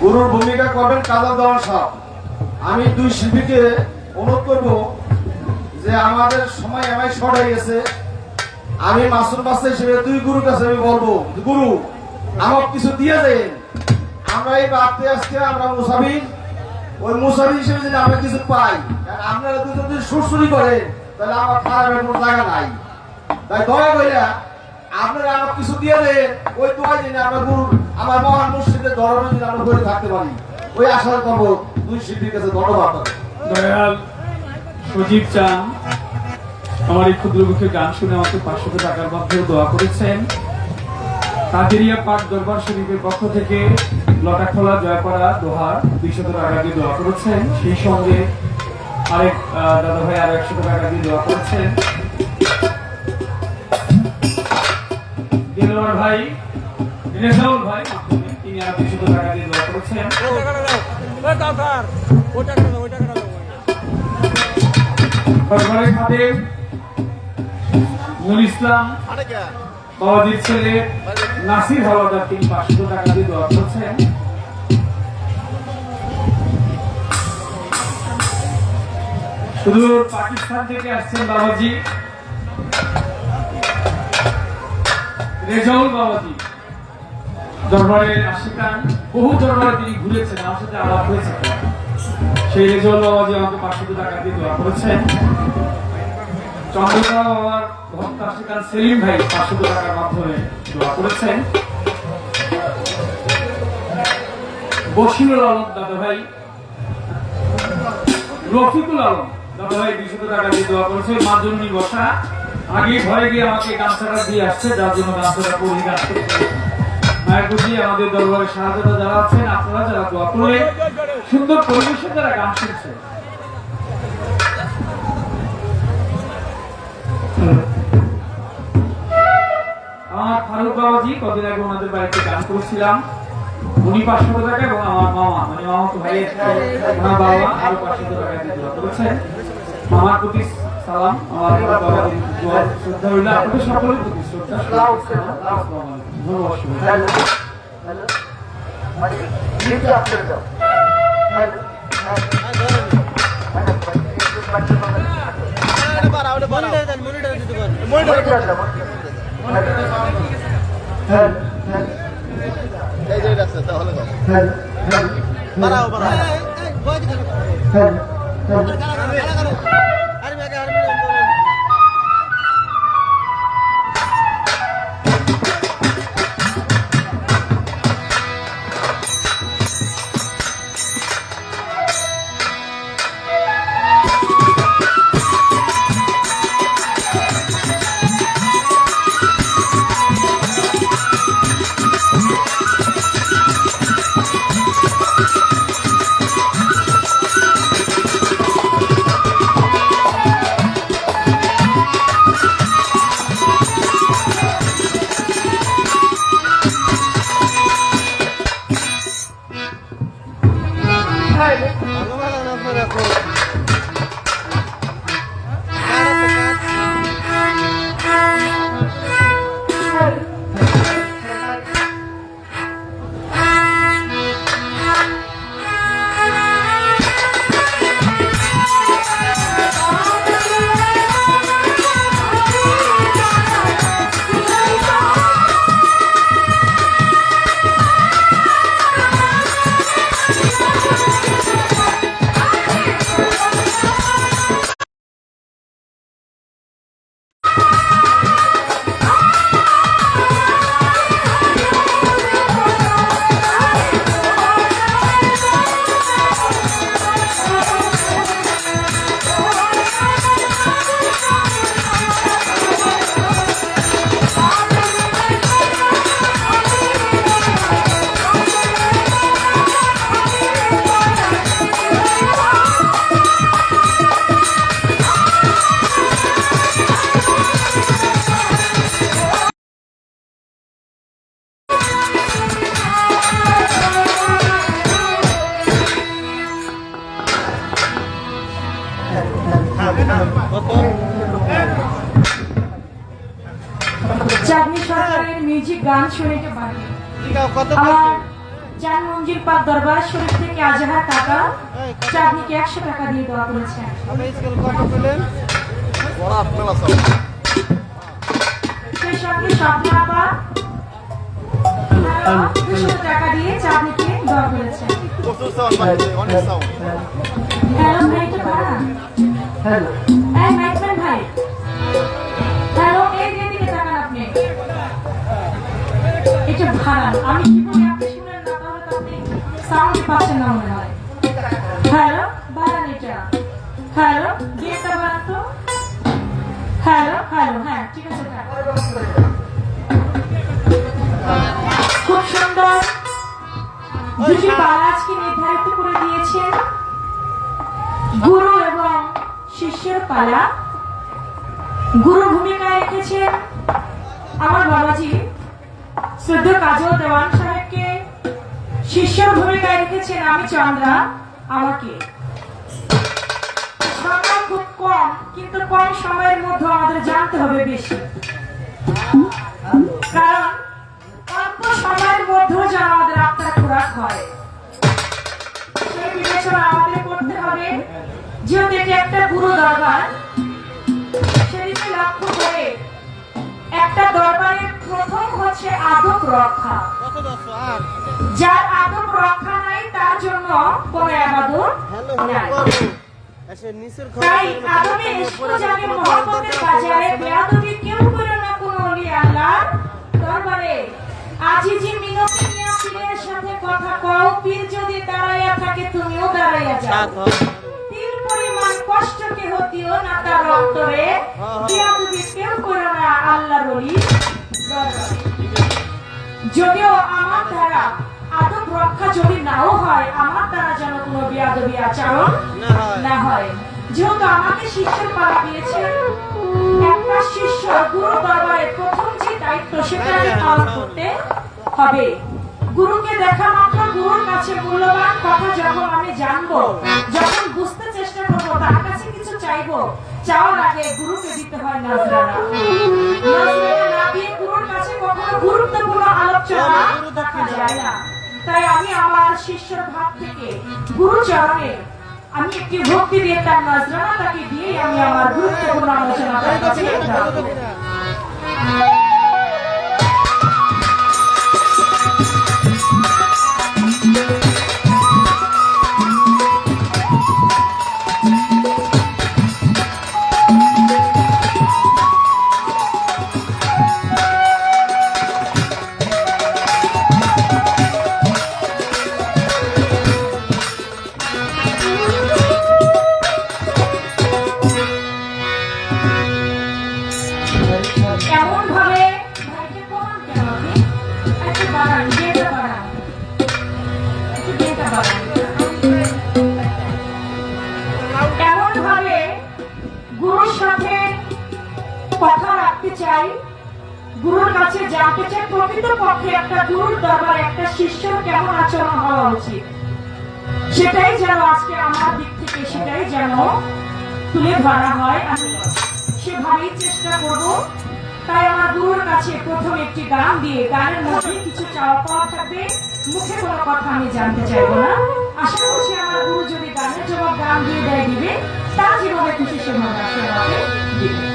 গুরুর ভূমিকা করবেন কাজল দেওয়ান সাহ। আমি দুই শিল্পীকে অনুরোধ করব যে আমাদের সময় আমায় শর্ট হয়ে গেছে। আমি মাসুর বাচ্চা হিসেবে দুই গুরুর কাছে আমি বলবো, গুরু আমার কিছু দিয়ে দেন। আমরা এই রাত্রে আজকে আমরা মুসাফির, ওই মুসাফির হিসেবে যদি আমরা কিছু পাই, আপনারা দুজন যদি সুরসুরি করেন তাহলে আমার খারাপের কোনো জায়গা নাই। তাই দয়া করে আপনারা আমার কিছু দিয়ে দেন, ওই দোয়া দিনে আমরা গুরু আমার মহান মুর্শিদের ধর্মে যদি আমরা করে থাকতে পারি, ওই আশা করবো। দুই শিল্পীর কাছে ধন্যবাদ। দয়াল সজীব চান আমার এই ক্ষুদ্র মুখে গান শুনে আমাকে 500 টাকার মধ্যে দোয়া করেছেন। কাদেরিয়া পাক দরবার শরীফের পক্ষ থেকে লটাখোলা জয়পাড়া দোহার 200 টাকা দিয়ে দোয়া করেছেন। সেই সঙ্গে আরেক দাদা ভাই আর 100 টাকা দিয়ে দোয়া করেছেন। দেলোয়ার ভাই, রেজাউল ভাই তিনি আর 200 টাকা দিয়ে দোয়া করেছেন। দরবারের খাদেম নুর ইসলাম বাবাজির ছেলে নাসির হাওলাদার তিনি 500 টাকা দিয়ে দোয়া করছেন। সুদূর পাকিস্তান থেকে আসছেন বাবাজি রেজাউল বাবাজি, দরবারের আশিকান, বহু দরবারে তিনি ঘুরেছেন, আমার সাথে আলাপ হয়েছে। সেই রেজাউল বাবাজি আমাকে 500 টাকা দিয়ে দোয়া করেছেন। চন্দ্রকোনা বাবার ভক্ত আশিকান সেলিম ভাই 500 টাকার মাধ্যমে দোয়া করেছেন। বশিরুল আলম দাদা ভাই, রফিকুল আলম দাদা ভাই 200 টাকা দিয়ে দোয়া করেছেন। মাজুনি বসা আগে ঘরে গিয়ে আমাকে গামছাটা দিয়ে আসছে, যার জন্য গামছাটা পরে গাছ করতে মায়ের প্রতি আমাদের দরবারে সাহায্যতা যারা আছেন, আপনারা যারা দোয়া করলে সুন্দর পরিবেশে যারা গান শুনছে। আমার ফারুক বাবাজি কদিন আগে ওনাদের বাড়িতে গান করেছিলাম, উনি 500 টাকা এবং আমার মামা মানে মামা তো ভাই ওনার বাবা আরো 500 টাকা দিয়ে দোয়া করেছেন। মামার প্রতি সালাম, আমার বাবার দোয়া শ্রদ্ধা হইলে আপনাদের সকলের প্রতি শ্রদ্ধা। চাঁদনী সরকারের মিউজিক গান শুনিতে পারি। ঠিক আছে, কত আমার পাইছেন? জান মঞ্জিল পাক দরবার শরীফ থেকে আজহার টাকা চাঁদনীকে 100 টাকা দিয়ে দেওয়া করেছেন। আপনি স্কেল কত পেলেন? বড় আপনার আছে সেই সঙ্গে স্বপ্ন আপা 200 টাকা দিয়ে চাঁদনীকে দেওয়া করেছেন। প্রচুর সাউন্ড বাজছে, অনেক সাউন্ড। হ্যালো ভাই, তো ভাড়া হ্যালো এই মাইকম্যান ভাই, হ্যালো, এই দিকে তাকান আপনি। এটা ভাড়া, আমি কি বলি আপনি শুনেন না, তাহলে তো আপনি সাউন্ড পাচ্ছেন না মনে হয়। হ্যালো, ভাড়া এটা। হ্যালো, গেটটা ভাড়া তো। হ্যালো হ্যালো, হ্যাঁ ঠিক আছে। খুব সুন্দর দুটি পালা আজকে নির্ধারিত করে দিয়েছেন, গুরু এবং শিষ্যের পালা। গুরু ভূমিকায় রেখেছেন আমার বাবাজি শ্রদ্ধেয় কাজল দেওয়ান সাহেবকে, শিষ্যের ভূমিকায় রেখেছেন আমি চন্দ্রা আমাকে। সময় খুব কম, কিন্তু কম সময়ের মধ্যে আমাদের জানতে হবে বেশি, কারণ অল্প সময়ের মধ্যে যেন আমাদের আত্মার খোরাক হয়। সেই বিবেচনা আমাদের করতে হবে, যেহেতু এটি একটা গুরু দরবার। সেদিকে লক্ষ্য করে একটা দরবারের প্রথম হচ্ছে আদব রক্ষা। কত 10 যার আদব রক্ষা নাই তার জন্য কোনো আবাদত নাই। এসে নিচের তাই আদবে ইশক জানে মহব্বতের বাজারে বেয়াদবি কেউ করে না কোনো ওলি আল্লাহর দরবারে। আজিজি মিনতি নিয়া পীরের সাথে কথা কও, পীর যদি দাঁড়াইয়া থাকে তুমিও দাঁড়াইয়া যাও। তিল পরিমাণ কষ্ট কেহ দিও না তার অন্তরে, বেয়াদবি কেউ করে না আল্লাহর ওলির দরবারে। যদিও আমার দ্বারা আদব রক্ষা যদি নাও হয়, আমার দ্বারা যেন কোনো বেয়াদবি আচরণ না হয়। যেহেতু আমাকে শিষ্যের পালা দিয়েছেন, একটা শিষ্য গুরু দরবারে প্রথম যে দায়িত্ব সেটা আমি পালন করতে হবে। গুরুকে দেখা মাত্র গুরুর কাছে মূল্যবান কথা যখন আমি জানবো, যখন বুঝতে চেষ্টা করবো, তার কাছে কিছু চাইবো, চাওয়ার আগে গুরুকে দিতে হয় নজরানা। নজরানা না দিয়ে গুরুর কাছে কখনো গুরুত্বপূর্ণ আলোচনা দেখা যায় না। তাই আমি আমার শিষ্যর ভাব থেকে গুরু চরণে আমি একটি ভক্তি দিয়ে তার নজরানা তাকে দিয়ে আমি আমার গুরুত্বপূর্ণ আলোচনা তার কাছে রাখবো। এমন ভাবে ভাইকে কমান কেন আপনি? একটু বাড়ান, গেটটা বাড়ান, একটু গেটটা বাড়ান। এমন ভাবে গুরুর সাথে কথা রাখতে চাই, গুরুর কাছে জানতে চাই প্রকৃত পক্ষে একটা গুরুর দরবারে একটা শিষ্যর কেমন আচরণ হওয়া উচিত। সেটাই যেন আজকে আমার দিক থেকে সেটাই যেন তুলে ধরা হয়, আমি সেভাবেই চেষ্টা করব। তাই আমার গুরুর কাছে প্রথম একটি গান দিয়ে, গানের মধ্যে কিছু চাওয়া পাওয়া থাকবে, মুখে কোনো কথা আমি জানতে চাইবো না। আশা করছি আমার গুরু যদি গানের জবাব গান দিয়ে দেয় দিবে, তার জীবনে খুশি সেভাবে আমাকে দিবে।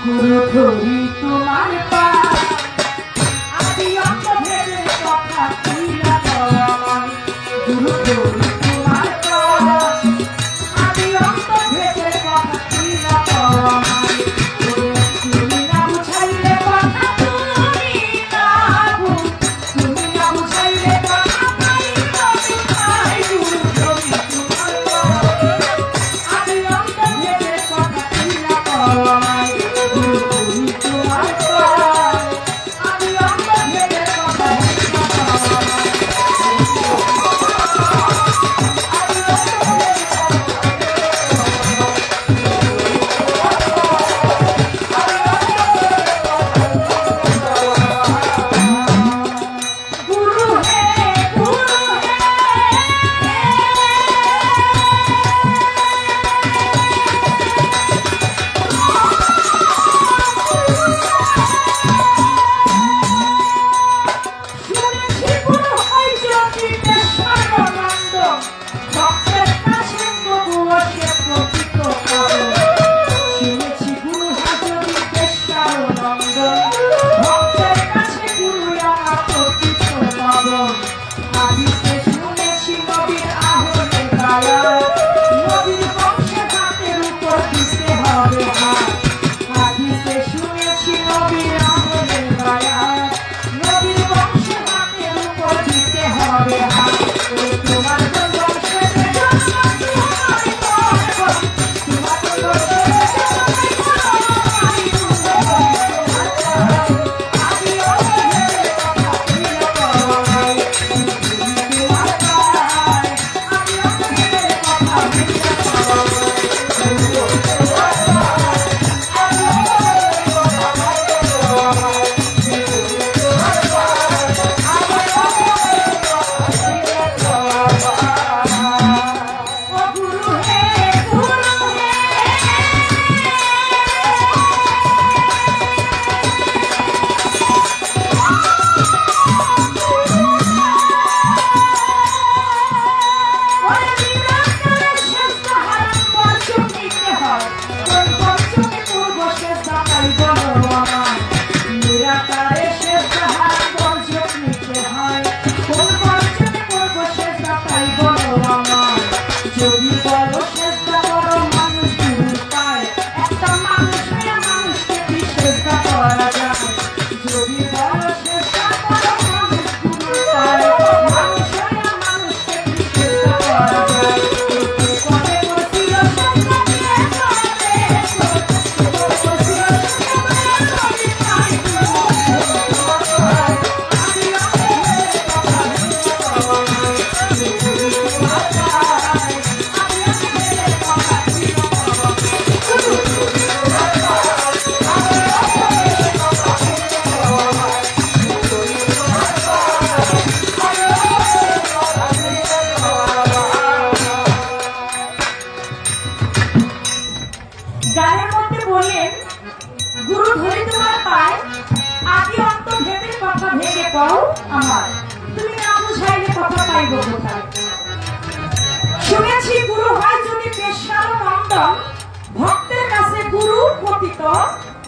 গুরু ধরি তোমার পা, আদি অন্ত ভেবে কথা তুইলা কর। গুরু ধরি তোমার পা, আদি অন্ত ভেবে কথা তুইলা কর। তুমি না বুঝাইলে কথা, তুমি না বুঝাইলে কথা, গুরু ধরি কও আমার, তুমি না বুঝাইলে কথা পাইব কোথায়? শুনেছি গুরু হয় যদি পেশার নন্দন, ভক্তের কাছে গুরু পতিত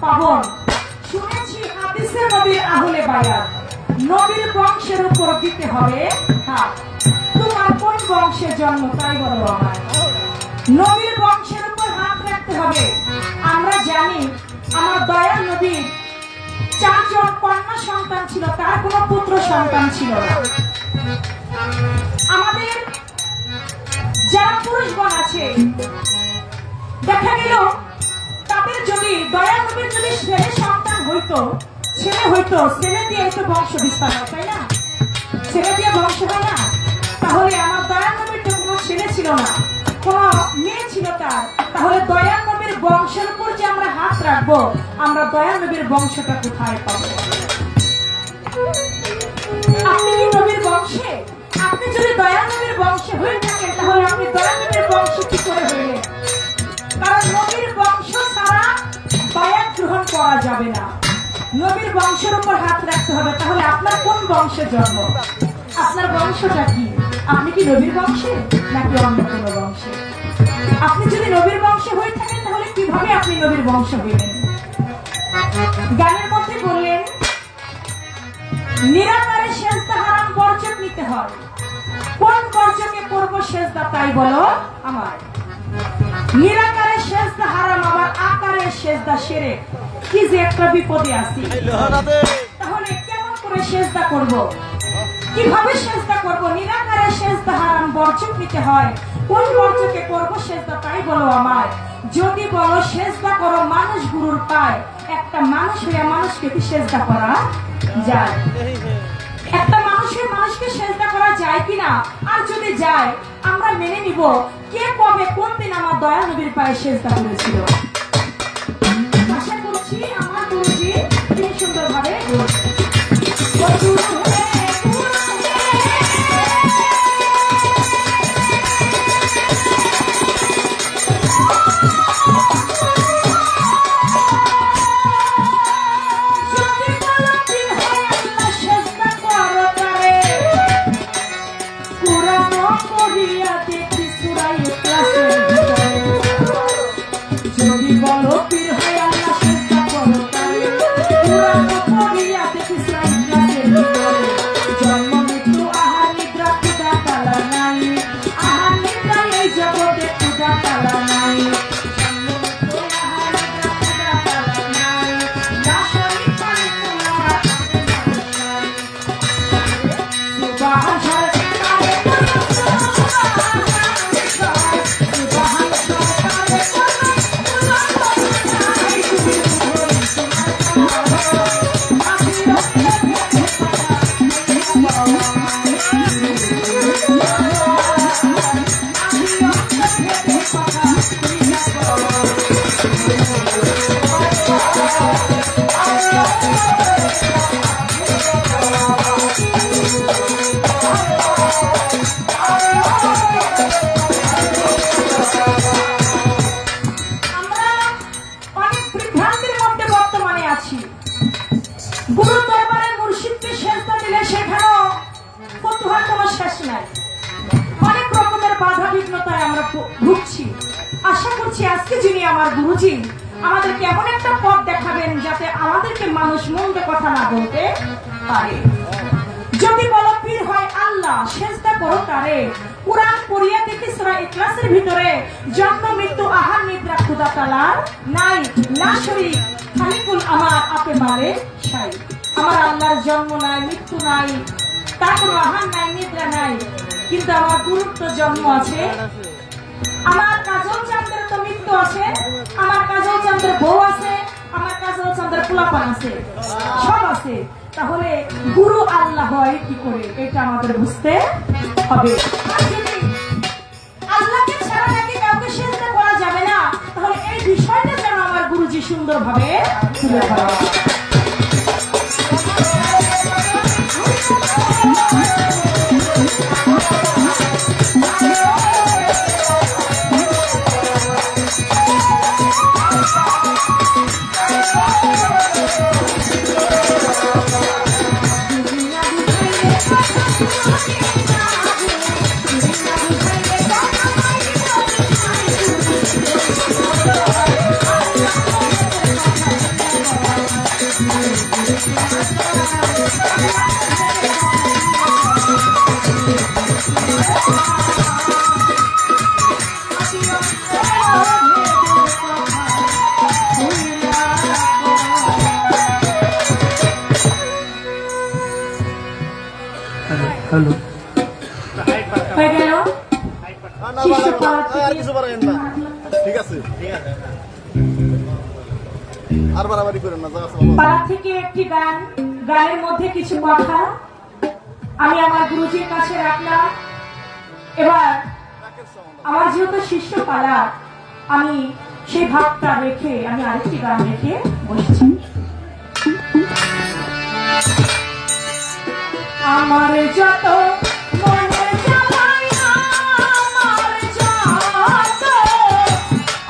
পাবন। শুনেছি হাদিসে নবীর আহলে বায়াত, নবীর বংশের উপর দিতে হবে হাত। তোমার কোন বংশে জন্ম তাই বলো আমার, নবীর বংশের উপর হাত রাখতে হবে। আমরা জানি আমার দয়াল নবীর 4 জন কন্যা সন্তান ছিল, তার কোনো পুত্র সন্তান ছিল না। আমাদের যারা পুরুষগণ আছে দেখা গেল তাদের যদি দয়াল নবীর যদি ছেলে সন্তান হইতো, ছেলে দিয়ে তো বংশ বিস্তার হয়, তাই না? ছেলে দিয়ে বংশ হয় না? তাহলে আমার দয়াল নবীর তো কোনো ছেলে ছিল না, কোনো মেয়ে ছিল তার, তাহলে দয়াল নবীর বংশের উপর যে আমরা হাত রাখবো, আমরা দয়াল নবীর বংশটা কোথায় পাবো? আপনি কি নবীর বংশে? আপনি যদি দয়াল নবীর বংশে হয়ে থাকেন তাহলে আপনি দয়াল নবীর বংশ কি করে হইলেন? কারণ নবীর বংশ ছাড়া বায়াত গ্রহণ করা যাবে না, নবীর বংশের উপর হাত রাখতে হবে। তাহলে আপনার কোন বংশে জন্ম? আপনার বংশটা কি? আপনি কি নবীর বংশে নাকি অন্য কোনো বংশে? আপনি যদি নবীর বংশে হয়ে থাকেন তাহলে কিভাবে আপনি নবীর বংশ হইলেন? গানের মধ্যে বললেন নিরাকারে সেজদা হারাম, বর্জক নিতে হয়। কোন বর্জকে করবো সেজদা তাই বলো আমার। নিরাকারে সেজদা হারাম, আবার আকারে সেজদা শিরক। কি যে একটা বিপদে আছি। তাহলে কেমন করে সেজদা করব? কিভাবে সেজদা করব? নিরাকারে সেজদা হারাম, বর্জক নিতে হয়। কোন বর্জকে করবো সেজদা তাই বলো আমার। যদি বলো সেজদা করো মানুষ গুরুর পায়, একটা মানুষ হইয়া মানুষকে কি সেজদা করা যায়? একটা মানুষের মানুষকে সেজদা করা যায় কিনা? আর যদি যায় আমরা মেনে নিব কে কবে কোন দিন আমার দয়াল নবীর পায়ে সেজদা করেছিল। আশা করছি আমার গুরুজি তিনি সুন্দরভাবে ভুগছি। আশা করছি আজকে যিনি আমার গুরুজি আমাদেরকে এমন একটা পথ দেখাবেন যাতে আমাদেরকে মানুষ মন্দ কথা না বলতে পারে। যদি বলো পীর হয় আল্লাহ, সেজদা করো তারে। কুরআন পড়িয়া দেখি সূরা ইখলাসের ভিতরে জন্ম মৃত্যু আহার নিদ্রা খোদা তাআলার নাই, লা শরীক খালিকুল আমার আপে মারে সাই। আমার আল্লাহর জন্ম নাই, মৃত্যু নাই, তার কোনো আহার নাই, নিদ্রা নাই, কিন্তু আমার গুরুর তো জন্ম আছে। আমার কাজল চাঁদের তো মৃত্যু আছে, আমার কাজল চাঁদের বউ আছে, আমার কাজল চাঁদের পোলাপান আছে, সব আছে। তাহলে গুরু আল্লাহ হয় কি করে এটা আমাদের বুঝতে হবে। আর যদি আল্লাহকে ছাড়া নাকি কাউকে সেজদা করা যাবে না, তাহলে এই বিষয়টা যেন আমার গুরুজি সুন্দরভাবে তুলে ধরা। হয়ে গেল না আর কিছু পারেন না ঠিক আছে আর বাড়াবাড়ি করেন না যা আছে বাবা। পাড়া থেকে একটি গান, গানের মধ্যে কিছু কথা আমি আমার গুরুজির কাছে রাখলাম। এবার আমার যেহেতু শিষ্য পালা, আমি সেই ভাবটা রেখে আমি আরেকটি গান রেখে বসেছি। আমার যত মনে জ্বালাই,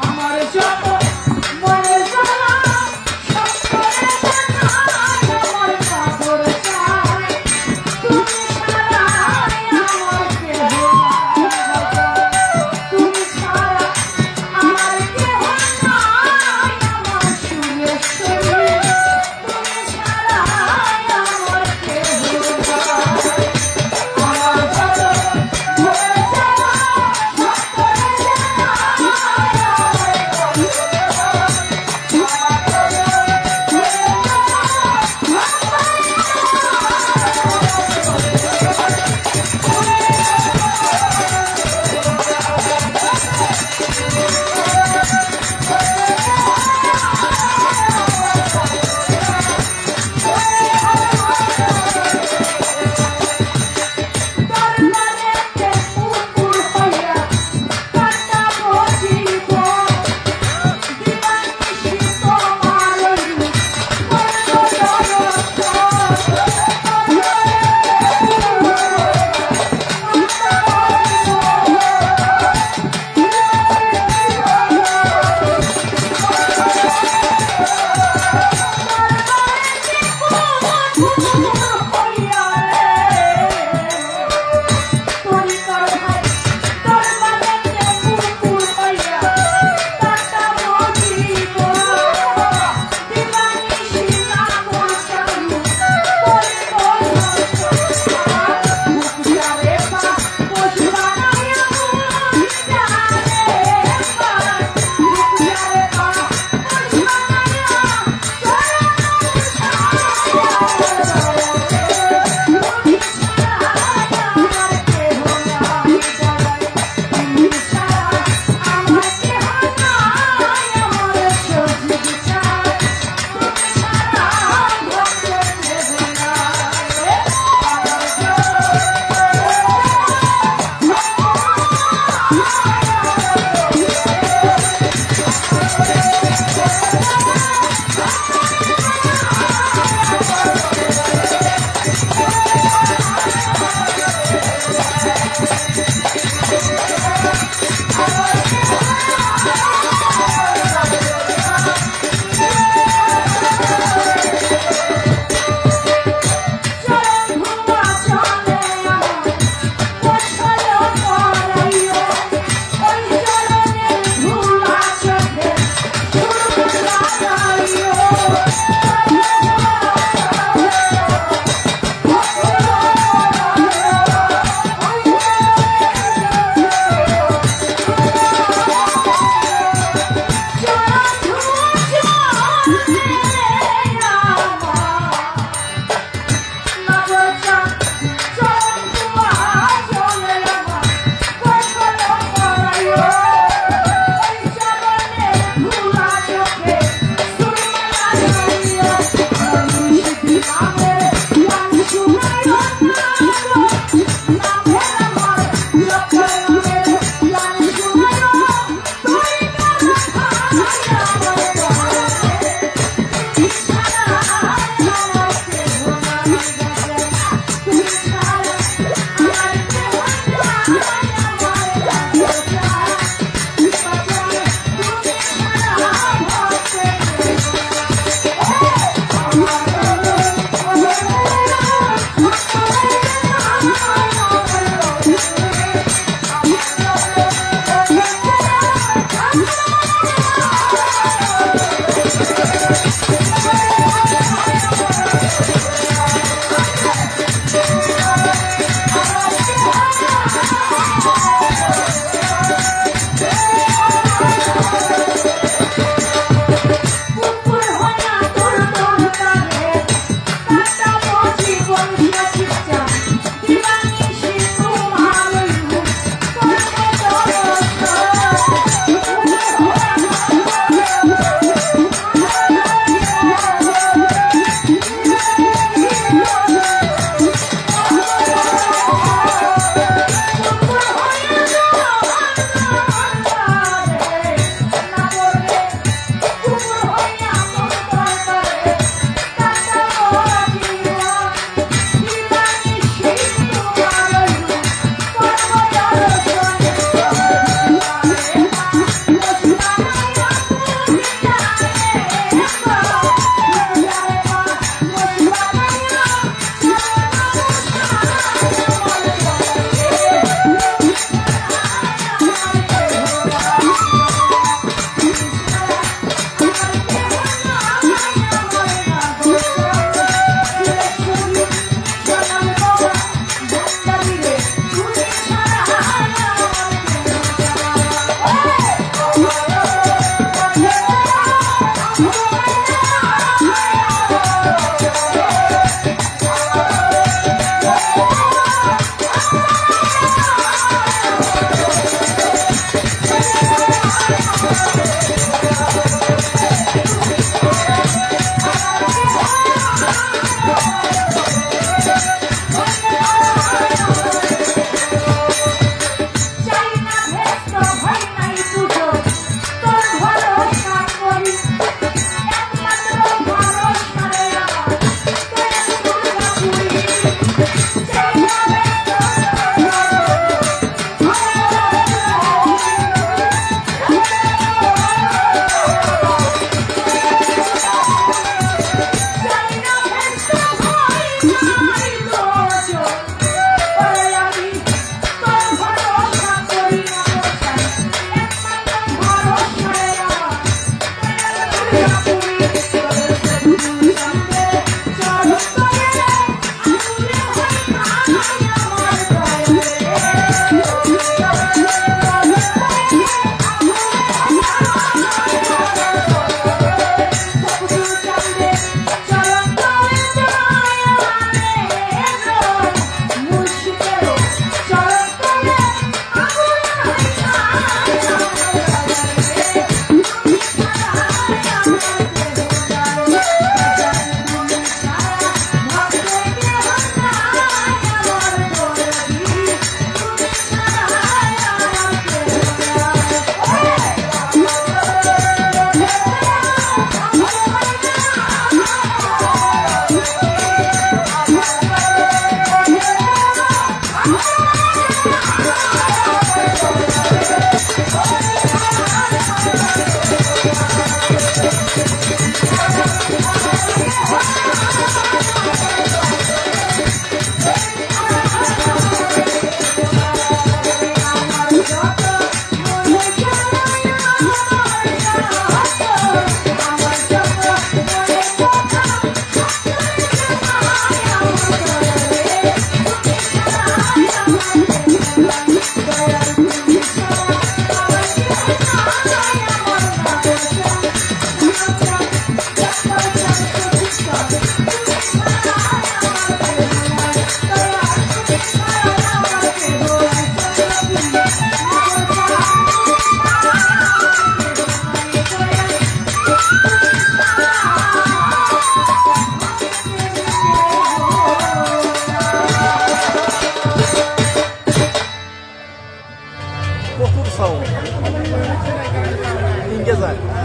আমার যত মনে জ্বালাই, সব করে জানাই আমার পাথর চাই, তুমি ছাড়াই আমার কেহ নাই, তুমি ছাড়া আমার কেহ নাই, আমার সুরেশ্বরী, তুমি ছাড়াই আমার কেহ নাই। আমার যত মনে জ্বালাই, সব করে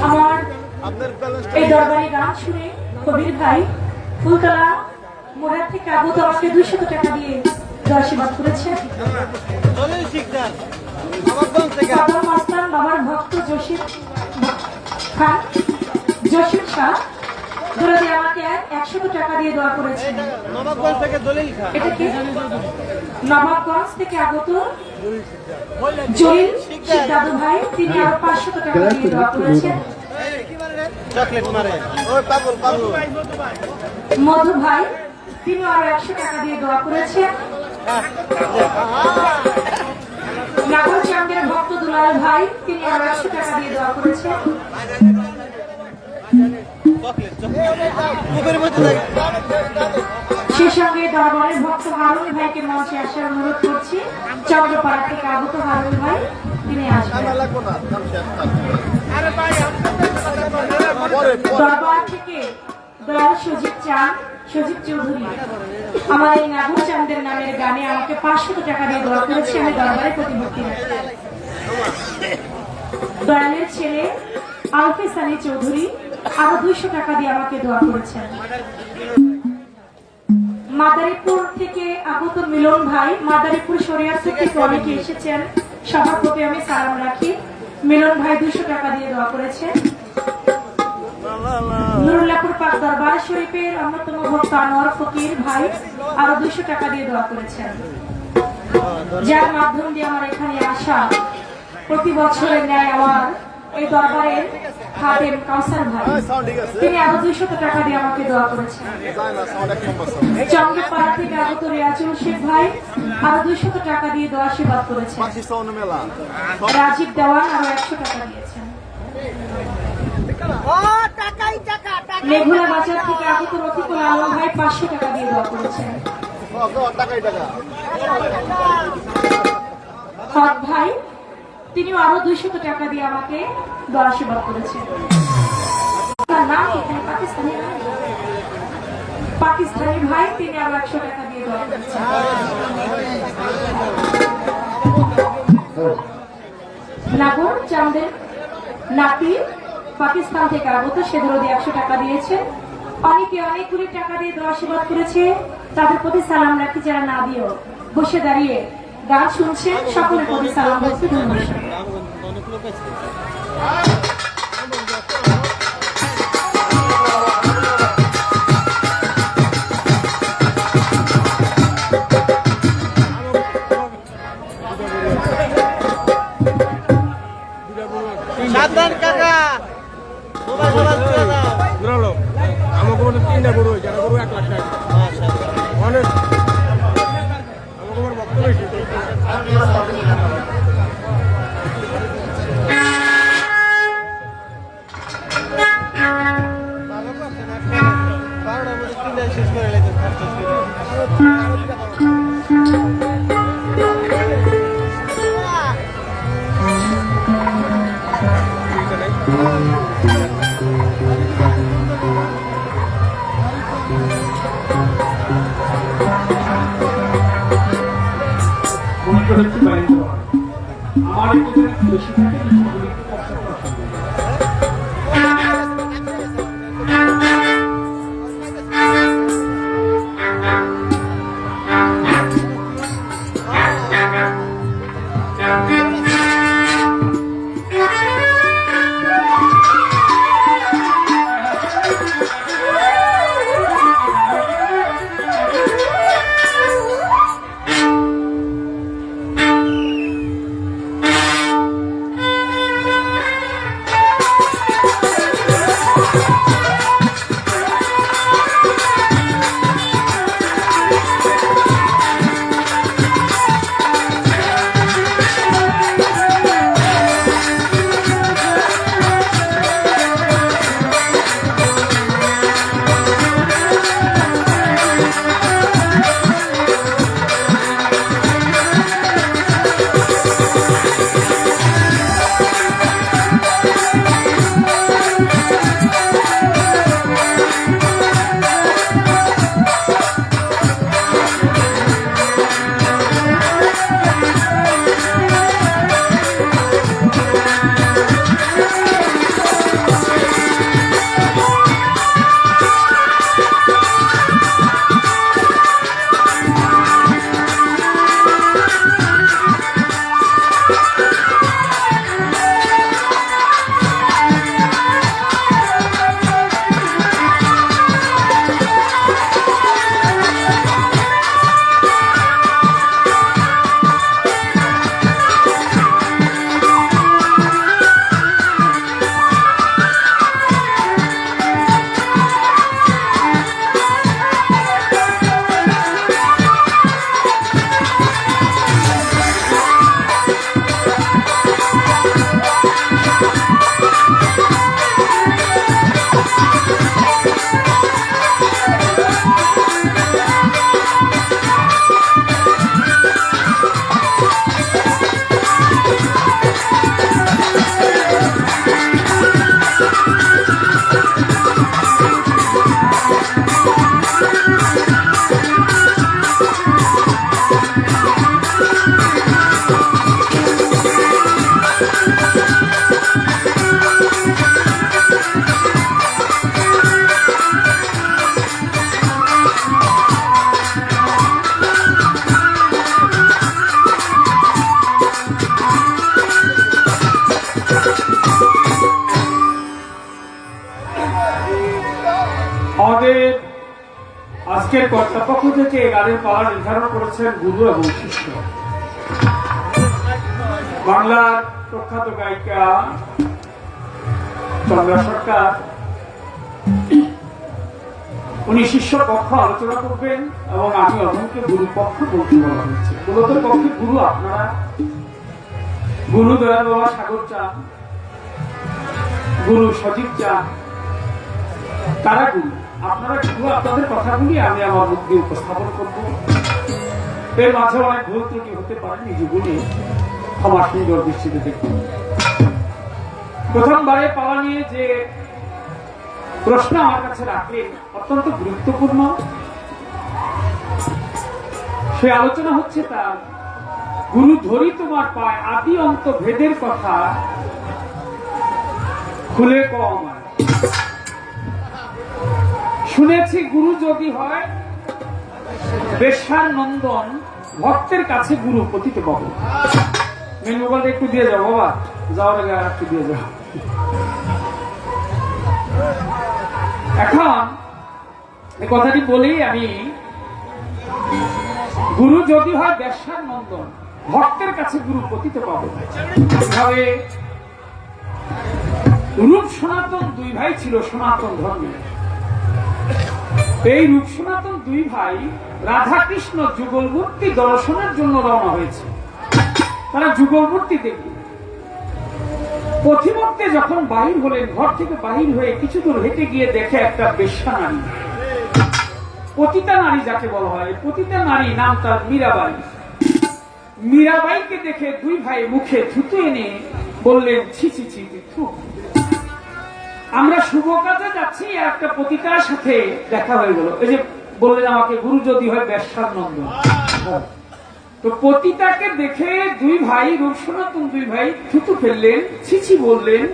আমার এই দরবারি গান শুনে কবির ভাই ফুলতলা মোড়ার থেকে আগত আমাকে 200 টাকা দিয়ে আশীর্বাদ করেছে। দলিল শিকদার নবাবগঞ্জ থেকে বাবার মাস্তান বাবার ভক্ত জসিম খান জসিম শাহ দরদি আমাকে 100 টাকা দিয়ে দোয়া করেছে। নবাবগঞ্জ থেকে দলিল খা এটা কি নবাবগঞ্জ থেকে আগত জলিল শেখ দাদু ভাই, তিনি আরো 500 টাকা দিয়ে দোয়া করেছেন। চকলেট মারে ওই পাগল পাগল মধু ভাই, তিনি আরো 100 টাকা দিয়ে দোয়া করেছেন। নাগর চাঁদের ভক্ত দুলাল ভাই, তিনি আরো 100 টাকা দিয়ে দোয়া করেছেন। চকলেট মুখের মধ্যে লাগে সেই সঙ্গে দরবারের ভক্ত হারুন ভাইকে মঞ্চে আসার অনুরোধ করছি। চন্দ্রপাড়া থেকে আগত হারুন ভাই, তিনি আসবেন। দরবার থেকে দয়াল সজীব চাঁদ সজীব চৌধুরী আমার এই নাগর চাঁদের নামের গানে আমাকে 500 টাকা দিয়ে দোয়া করেছে। আমি দরবারে প্রতিমূর্তি দয়ালের ছেলে আলফেস আলী চৌধুরী আরো 200 টাকা দিয়ে আমাকে দোয়া করেছেন। মাদারীপুর থেকে আগত মিলন ভাই, মাদারীপুর শরিয়ারপুর থেকে অনেকে এসেছেন, সবার প্রতি আমি সালাম রাখি। মিলন ভাই 200 টাকা দিয়ে দোয়া করেছেন। নুরুল্লাহপুর পাক দরবার শরীফের অন্যতম ভক্ত আনোয়ার ফকির ভাই আরো 200 টাকা দিয়ে দোয়া করেছেন। যার মাধ্যম দিয়ে আমার এখানে আসা, প্রতি বছরের ন্যায় আমার এই দরবারের খাদেম কাউসার ভাই, তিনি আরো 200 টাকা দিয়ে আমাকে দোয়া করেছেন। চন্দ্রপাড়া থেকে আগত রিয়াজুল শেখ ভাই আরো 200 টাকা দিয়ে দোয়া আশীর্বাদ করেছেন। রাজীব দেওয়ান আরো 100 টাকা দিয়েছেন। মেঘুলা বাজার থেকে আগত রফিকুল আলম ভাই 500 টাকা দিয়ে দোয়া করেছেন। হক ভাই তিনিও আরো 200 টাকা দিয়ে আমাকে দোয়া আশীর্বাদ করেছেন। তার নাম এখানে পাকিস্তানি ভাই, তিনি আরো 100 টাকা দিয়ে দোয়া করেছেন। নাগর চাঁদের নাতি পাকিস্তান থেকে আগত, সেগুলো দিয়ে 100 টাকা দিয়েছে। অনেকে অনেকগুলি টাকা দিয়ে দোয়া আশীর্বাদ করেছে, তাদের প্রতি সালাম রাখি। যারা না দিয়েও বসে দাঁড়িয়ে গান শুনছেন, সকলের প্রতি সালাম বলছি। ধন্যবাদ। সাবধান কাকা, মোবাইল ছুঁয়ে দাও। ঘুরালো আমাকে বলে 3টা গরু হয়েছে, আর গরু 1 লাখ টাকা অনেক আমাকে বলে বক্তব্য হয়েছে। বারোটার মধ্যে 3টায় শেষ করে লাইতেন, খরচ শেষ করে। আমার একটু বেশি থাকে, সকলে একটু কষ্ট করা সম্ভব। আমাদের আজকের কর্তাপক্ষ থেকে গানের পালা নির্ধারণ করেছেন গুরু এবং শিষ্য। বাংলার প্রখ্যাত গায়িকা চন্দ্রা সরকার, উনি শিষ্য পক্ষ আলোচনা করবেন এবং আমি অধমকে গুরু পক্ষ বলতে বলা হয়েছে। মূলত পক্ষে গুরু আপনারা, গুরু দয়াল বাবা সাগর চান, গুরু সজীব চান, তারা গুরু। আপনারা গুরু, আপনাদের কথাগুলি আমি আমার মুখ দিয়ে উপস্থাপন করবো। এর মাঝে অনেক ভুল ত্রুটি হতে পারে, নিজ গুণে ক্ষমা সুন্দর দৃষ্টিতে দেখবেন। প্রথমবারে পাওয়া নিয়ে যে প্রশ্ন আমার কাছে রাখলেন অত্যন্ত গুরুত্বপূর্ণ। সে আলোচনা হচ্ছে তার গুরু ধরি তোমার পায় আদি অন্ত ভেদের কথা খুলে কম। শুনেছি গুরু যদি হয় বেশ্যার নন্দন, ভক্তের কাছে গুরু পতিত পাবো। মেন মোবাইলটা একটু দিয়ে যাও বাবা, যাওয়ার আগে আর একটু দিয়ে যাও। এখন এই কথাটি বলেই আমি, গুরু যদি হয় বেশ্যার নন্দন, ভক্তের কাছে গুরু পতিত পাবো। এভাবে রূপ সনাতন দুই ভাই ছিল সনাতন ধর্মে। এই রূপ সনাতন দুই ভাই রাধা কৃষ্ণ যুগলমূর্তি দর্শনের জন্য রওনা হয়েছে। তারা যুগলমূর্তি দেখবে। পথিমধ্যে যখন বাহির হলেন, ঘর থেকে বাহির হয়ে কিছু দূর হেঁটে গিয়ে দেখে একটা বেশ্যা নারী, পতিতা নারী যাকে বলা হয়, পতিতা নারী নাম তার মীরাবাই। মীরাবাইকে দেখে দুই ভাই মুখে থুতু এনে বললেন, ছি ছি ছি থু, আমরা শুভ কাজে যাচ্ছি, একটা পতিতার সাথে দেখা হয়ে গেল। এই যে বললেন আমাকে গুরু যদি হয় বেশ্যার নন্দন, তো পতিতাকে দেখে দুই ভাই, রূপ সনাতন দুই ভাই থুতু ফেললেন, ছিছি বললেন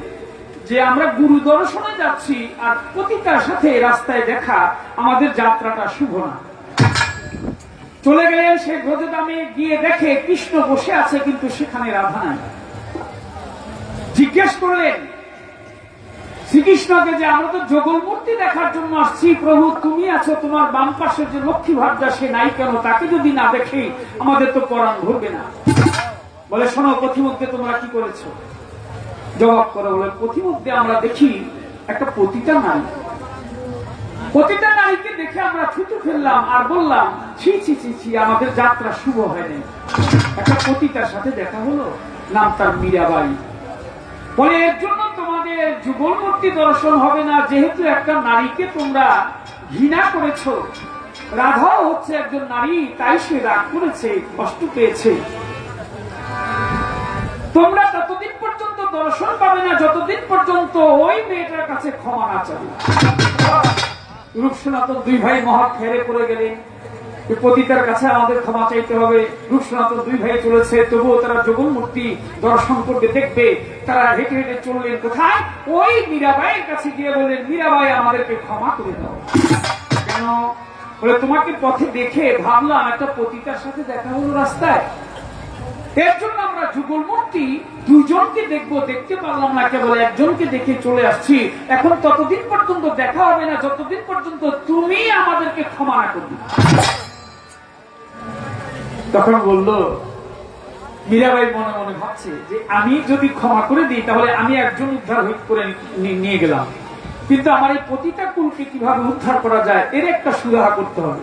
যে আমরা গুরু দর্শনে যাচ্ছি আর পতিতার সাথে রাস্তায় দেখা, আমাদের যাত্রাটা শুভ না। চলে গেলেন সে ব্রজধামে, গিয়ে দেখে কৃষ্ণ বসে আছে কিন্তু সেখানে রাধা নাই। জিজ্ঞেস করলেন শ্রীকৃষ্ণকে যে আমরা তো যুগলমূর্তি দেখার জন্য আসছি, প্রভু তুমি আছো, তোমার বাম পাশের যে লক্ষ্মী ভাবটা সে নাই কেন? তাকে যদি না দেখি আমাদের তো পরাণ ধরবে না। বলে শোনো, পথিমধ্যে তোমরা কি করেছো? জবাব করো। বলে পথিমধ্যে আমরা দেখি একটা পতিতা নারী, পতিতা নারীকে দেখে আমরা থুতু ফেললাম আর বললাম ছি ছি ছি ছি, আমাদের যাত্রা শুভ হয়নি। একটা পতিতার সাথে দেখা হলো, নাম তার মীরাবাই। বলে এর জন্য তোমাদের যুগলমূর্তি দর্শন হবে না, যেহেতু একটা নারীকে তোমরা ঘৃণা করেছ। রাধাও হচ্ছে একজন নারী, তাই সে রাগ করেছে, কষ্ট পেয়েছে। তোমরা ততদিন পর্যন্ত দর্শন পাবে না যতদিন পর্যন্ত ওই মেয়েটার কাছে ক্ষমা না চাবে। রূপ সনাতন দুই ভাই মহা খেরে পড়ে গেলেন, পতিতার কাছে আমাদের ক্ষমা চাইতে হবে। রূপ সনাতন দুই ভাই চলেছে, তবুও তারা যুগলমূর্তি দর্শন করবে, দেখবে। তারা হেঁটে হেঁটে চললেন কোথায়? ওই মীরাবাইয়ের কাছে গিয়ে বললেন, মীরাবাই আমাদেরকে ক্ষমা করে দাও। কেন? বলে তোমাকে পথে দেখে ভাবলাম একটা পতিতার সাথে দেখা হলো রাস্তায়, এর জন্য আমরা যুগলমূর্তি দুজনকে দেখবো, দেখতে পারলাম না, কেবল একজনকে দেখে চলে আসছি। এখন ততদিন পর্যন্ত দেখা হবে না যতদিন পর্যন্ত তুমি আমাদেরকে ক্ষমা না করবে। তখন বলল মীরাবাই মনে মনে ভাবছে যে আমি যদি ক্ষমা করে দিই তাহলে আমি একজন উদ্ধার করে নিয়ে গেলাম, কিন্তু আমার এই পতিতা কুলকে কিভাবে উদ্ধার করা যায় এর একটা সুরাহা করতে হবে।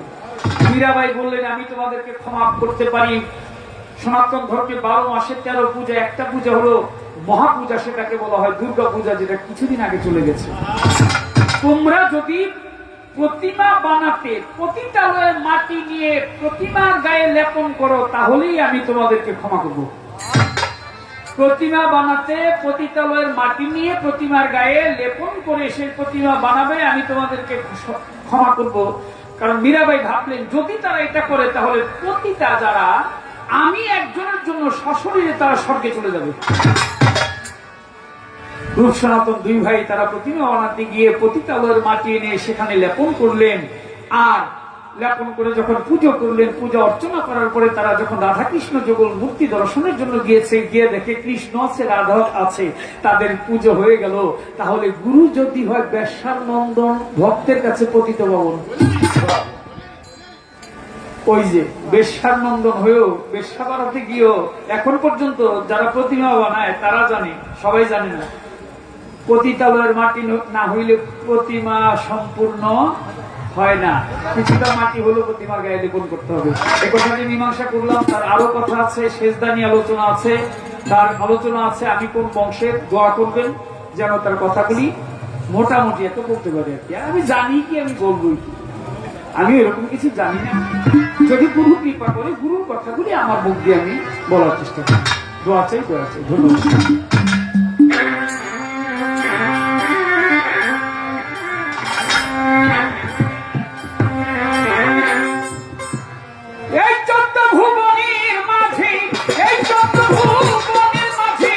মীরাবাই বললেন আমি তোমাদেরকে ক্ষমা করতে পারি। সনাতন ধর্মে 12 মাসে 13 পূজা, একটা পূজা হলো মহাপূজা, সেটাকে বলা হয় দুর্গা পূজা, যেটা কিছুদিন আগে চলে গেছে। তোমরা যদি প্রতিমা বানাতে পতিতালয়ের মাটি নিয়ে প্রতিমার গায়ে লেপন করো তাহলেই আমি তোমাদেরকে ক্ষমা করব। প্রতিমা বানাতে পতিতালয়ের মাটি নিয়ে প্রতিমার গায়ে লেপন করে সেই প্রতিমা বানাবে, আমি তোমাদেরকে ক্ষমা করব। কারণ মীরাবাই ভাবলেন যদি তারা এটা করে তাহলে পতিতা যারা, আমি একজনের জন্য সশরীরে তারা স্বর্গে চলে যাবে। রূপ সনাতন দুই ভাই তারা প্রতিমা বানাতে গিয়ে পতিতালয়ের মাটি এনে সেখানে লেপন করলেন, আর লেপন করে যখন পুজো করলেন, পূজা অর্চনা করার পরে তারা যখন রাধা কৃষ্ণ যুগল মূর্তি দর্শনের জন্য গিয়েছে, গিয়ে দেখে কৃষ্ণ আছে, রাধা আছে, তাদের পুজো হয়ে গেল। তাহলে গুরু যদি হয় বেশ্যার নন্দন, ভক্তের কাছে পতিত পাবন। ওই যে বেশ্যার নন্দন হয়েও বেশ্যা বানাতে গিয়েও এখন পর্যন্ত যারা প্রতিমা বানায় তারা জানে, সবাই জানে না, পতিতালয়ের মাটি না হইলে প্রতিমা সম্পূর্ণ হয় না। কিছুটা মাটি হলো প্রতিমার গায়ে লেপন করতে হবে। এই কথাটি মীমাংসা করলাম। তার আরো কথা আছে, শেষদানি আলোচনা আছে, তার আলোচনা আছে আমি কোন বংশের, দোয়া করবেন যেন তার কথাগুলি মোটামুটি এত করতে পারে আর কি। আমি জানি কি, আমি বলবই কি, আমি এরকম কিছু জানি না। যদি গুরু কৃপা করে গুরুর কথাগুলি আমার মুখ দিয়ে আমি বলার চেষ্টা করি। দোয়া চাই ধন্যবাদ। এই চোদ্দ ভুবনের মাঝে, এই চোদ্দ ভুবনের মাঝে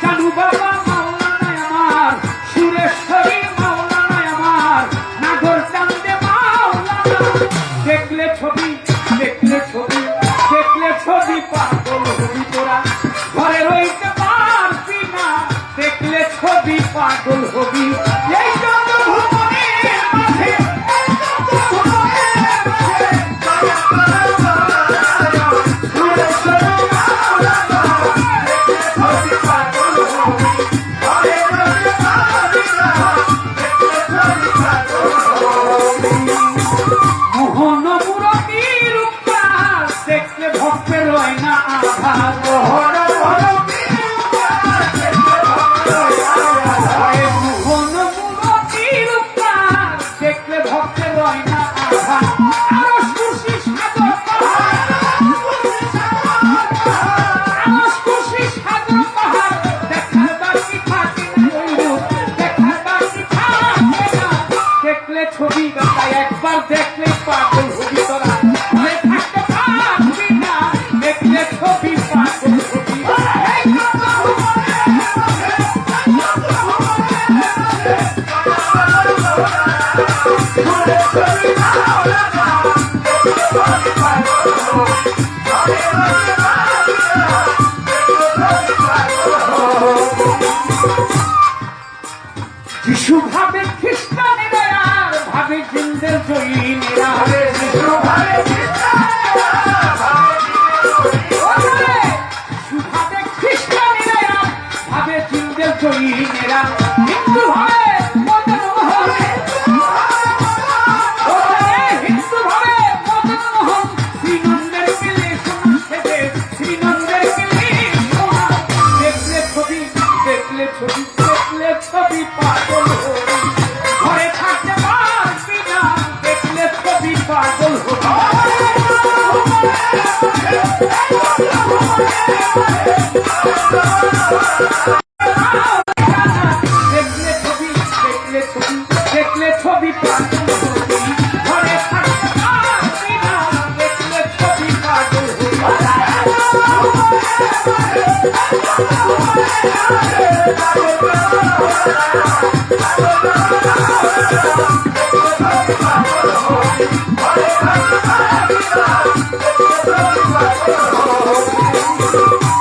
জানু বাবা মাওলানা আমার, সুরেশ্বরী মাওলানা আমার, নাগর চান্দে মাওলানা। দেখলে ছবি, দেখলে ছবি, দেখলে ছবি পাগল হবি তোরা, ঘরে রইতে পারবি না, দেখলে ছবি পাগল হবি। এই চোদ্দ ভুবনের মাঝে, এই চোদ্দ ভুবনের মাঝে মোহন মুরব্বীর উপকার দেখলে ভক্তের হয় না আধার। মোহন মুরব্বীর উপকার দেখলে ভক্তের হয় না আধার। আরশ কুরসি সাগর পাহাড়, আরশ কুরসি সাগর পাহাড় দেখার বাকি থাকে না, দেখার বাকি থাকে না। দেখলে ছবি বেটা একবার দেখলে পাগল হবি তোরা, ঘরে থাকতে পারবি না, দেখলে ছবি পাগল হবি। এই কথা যিশু ভাবে খ্রিস্টানেরা আর ভাবে জিন্দের জৈনেরা, যিশু ভাবে খ্রিস্টানেরা আর ভাবে জিন্দের জৈনেরা, হিন্দু ভাবে মদন মোহন, হিন্দু ভাবে মদন মোহন, শ্রীনন্দের পিলে সোনা সেজে, শ্রীনন্দের পিলে সোনা। দেখলে ছবি, দেখলে ছবি, দেখলে ছবি পাগল হবি, ঘরে থাকতে পারবি না, দেখলে ছবি পাগল হবি। দেখলে ছবি, দেখলে ছবি, দেখলে ছবি পাগল হবি, ঘরে থাকতে পারবি না, দেখলে ছবি পাগল হবি।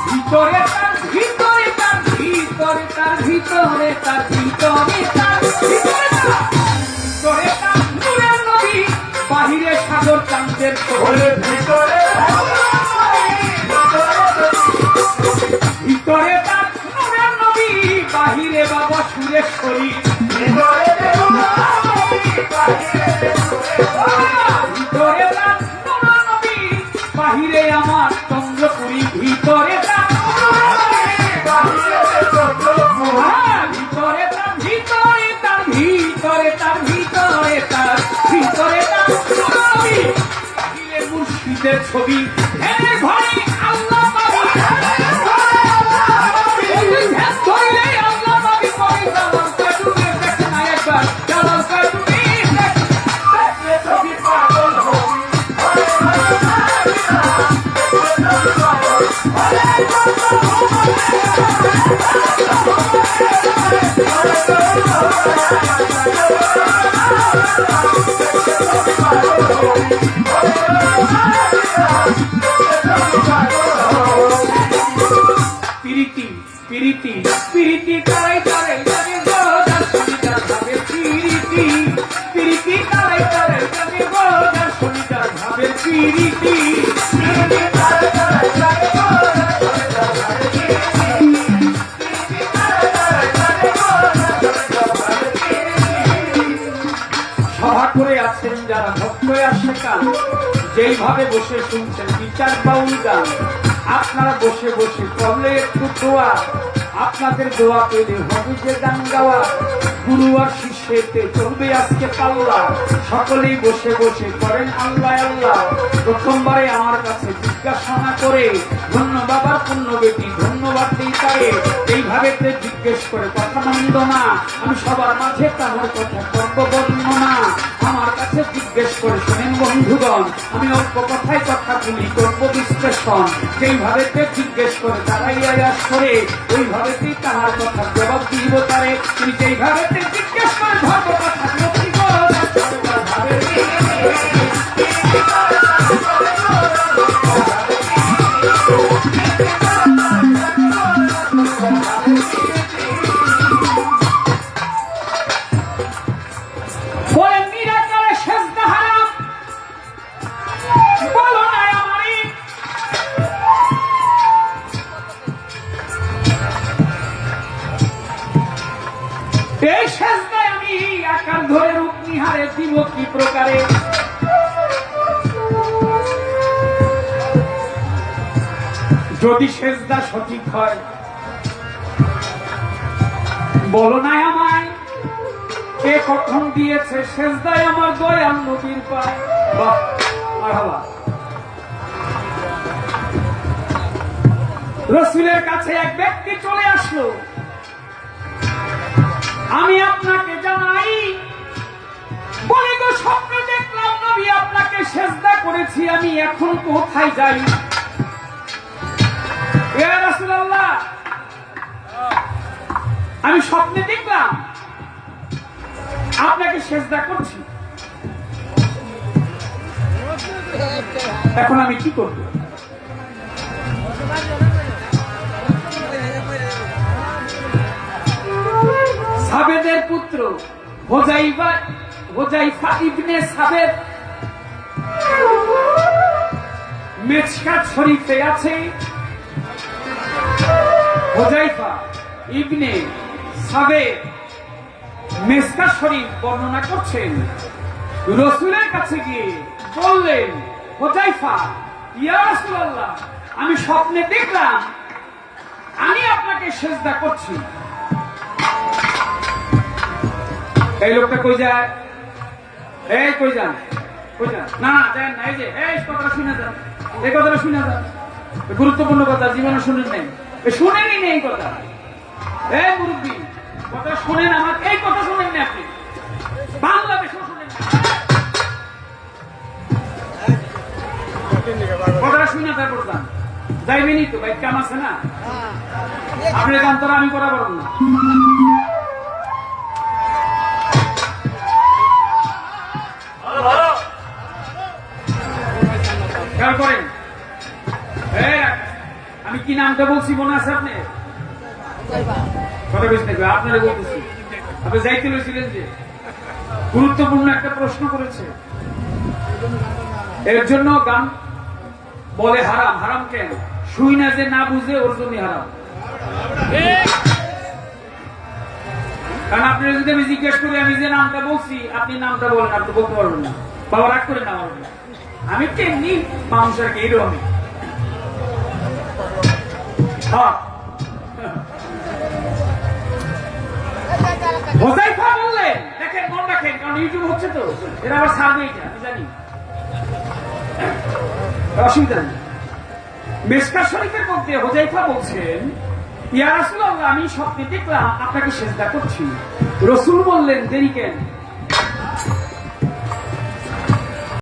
ভিতরে তার, ভিতরে তার, ভিতরে তার, ভিতরে তার, ভিতরে তার, ভিতরে তার, ভিতরে তার নূরের নবী, বাহিরে সাগর চাঁদের কোলে। ভিতরে ভিতরে তার নূরের নবী, বাহিরে বাবা সুরেশ্বরী। ভিতরে তার নূরের নবী, বাহিরে আমার চন্দ্রপুরী। ভিতরে তার, ভিতরে তার, ভিতরে তার, ভিতরে তার, ভিতরে তার, ভিতরে তার নবী, বাহিরে মুর্শিদের ছবি। এর ঘরে আল্লাহ পাবি, ধরলে আল্লাহ পাবি, কবি জালাল কাটুনে দেখ না একবার, জালাল কাটুনে দেখ, দেখলে ছবি পাগল হবি। পিরিতি, পিরিতি, পিরিতি কারাই কারাই জানে গো দর্শনিকার ভাবে, পিরিতি, পিরিতি কারাই কারাই জানে গো দর্শনিকার ভাবে, পিরিতি। সভা করে আছেন যারা ভক্ত আশেকা, যেইভাবে বসে শুনছেন বিচার বাউল গান, আপনারা বসে বসে করলে একটু দোয়া, আপনাদের দোয়া পেলে হবে যে গান গাওয়া। গুরু আর শিষ্য বিশ্বেতে চলবে আজকে পাল্লা, সকলেই বসে বসে করেন আল্লাহ আল্লাহ। প্রথমবারে আমার কাছে জিজ্ঞাসা না করে ধন্য বাবার পুণ্য বেটি ধন্যবাদ দিই তারে, এইভাবে জিজ্ঞেস করে কথা মন্দ না, আমি সবার মাঝে তাহার কথা করব বর্ণনা। আমার কাছে জিজ্ঞেস করে শোনেন বন্ধুগণ, আমি অল্প কথায় কথা বলি করব বিশ্লেষণ। যেইভাবে জিজ্ঞেস করে তারাই আয়াস করে, ওইভাবে তাহার কথা জবাব দিব তারে। তুমি যেইভাবে জিজ্ঞেস করে ধর্ম কথা কি করো বলেন নিরাকারে সেজদা হারাম, বলো না আমারই। এই সেজদায় আমি আকার ধরে রূপ নিহারে দিব কি প্রকারে? যদি সেজদা সঠিক হয় বলো না আমায়, কে কখন দিয়েছে সেজদায় আমার দয়াল নবীর পায়। বাহ মারহাবা। রাসূলের কাছে এক ব্যক্তি চলে আসলো, আমি আপনাকে জানাই, বলে গো স্বপ্নে দেখলাম নবী আপনাকে সেজদা করেছি, আমি এখন কোথায় যাই? ইয়া রাসূলুল্লাহ, আমি স্বপ্নে দেখলাম আপনাকে সেজদা করছি, এখন আমি কি করব? সাবেদের পুত্র হোজাইফা ইবনে সাবেদ মিশকাত শরীফে আছে, হোজাইফা ইবনে সাবেদ মিশকাত শরীফ বর্ণনা করছেন, রাসূলের কাছে গিয়ে বললেন, হোজাইফা, ইয়া রাসূলুল্লাহ, আমি স্বপ্নে দেখলাম আমি আপনাকে সেজদা করছি। এই লোকটা কই যায়? এই কই যান? কই যান? না দেন না, এই যে এই কথাটা শুনে যান, এই কথাটা শুনে যান, গুরুত্বপূর্ণ কথা, জীবনে শুনেন নাই, শুনেনই নেই এই কথা। এই মুরব্বী, কথা শুনেন, আমার এই কথা শুনেন না আপনি, বাংলাদেশেও শুনেন না, কথাটা শুনে তারপর যান। যাইবেনি তো ভাই, কাম আছে না, আপনি কাম তোরা আমি করা পারব না। খেয়াল করেন, আমি কি নামটা বলছি মনে আছে আপনি? কথা বলছি নাকি আপনারা বলতেছি? আপনি যাইতে লইছিলেন যে গুরুত্বপূর্ণ একটা প্রশ্ন করেছে, এর জন্য গান বলে হারাম। হারাম কেন? শুই না যে না বুঝে ওর জন্য হারাম। কারণ আপনি যদি আমি জিজ্ঞেস করি আমি যে নামটা বলছি, আপনি নামটা বলেন, আপনি বলতে পারবেন না, বাবা রাগ করে না পারবেন না। আমি তেমনি মানুষের এইরকমই। হোজাইফা বললেন, দেখেন মন রাখেন, কারণ ইউটিউব হচ্ছে তো, এরা আবার ছাড়বে, এটা আমি জানি, অসুবিধা নেই। মিশকাত শরীফের মধ্যে হোজাইফা বলছেন, ইয়া রাসূলুল্লাহ, আমি স্বপ্নে দেখলাম আপনাকে সেজদা করছি। রাসূল বললেন, দেরি কেন?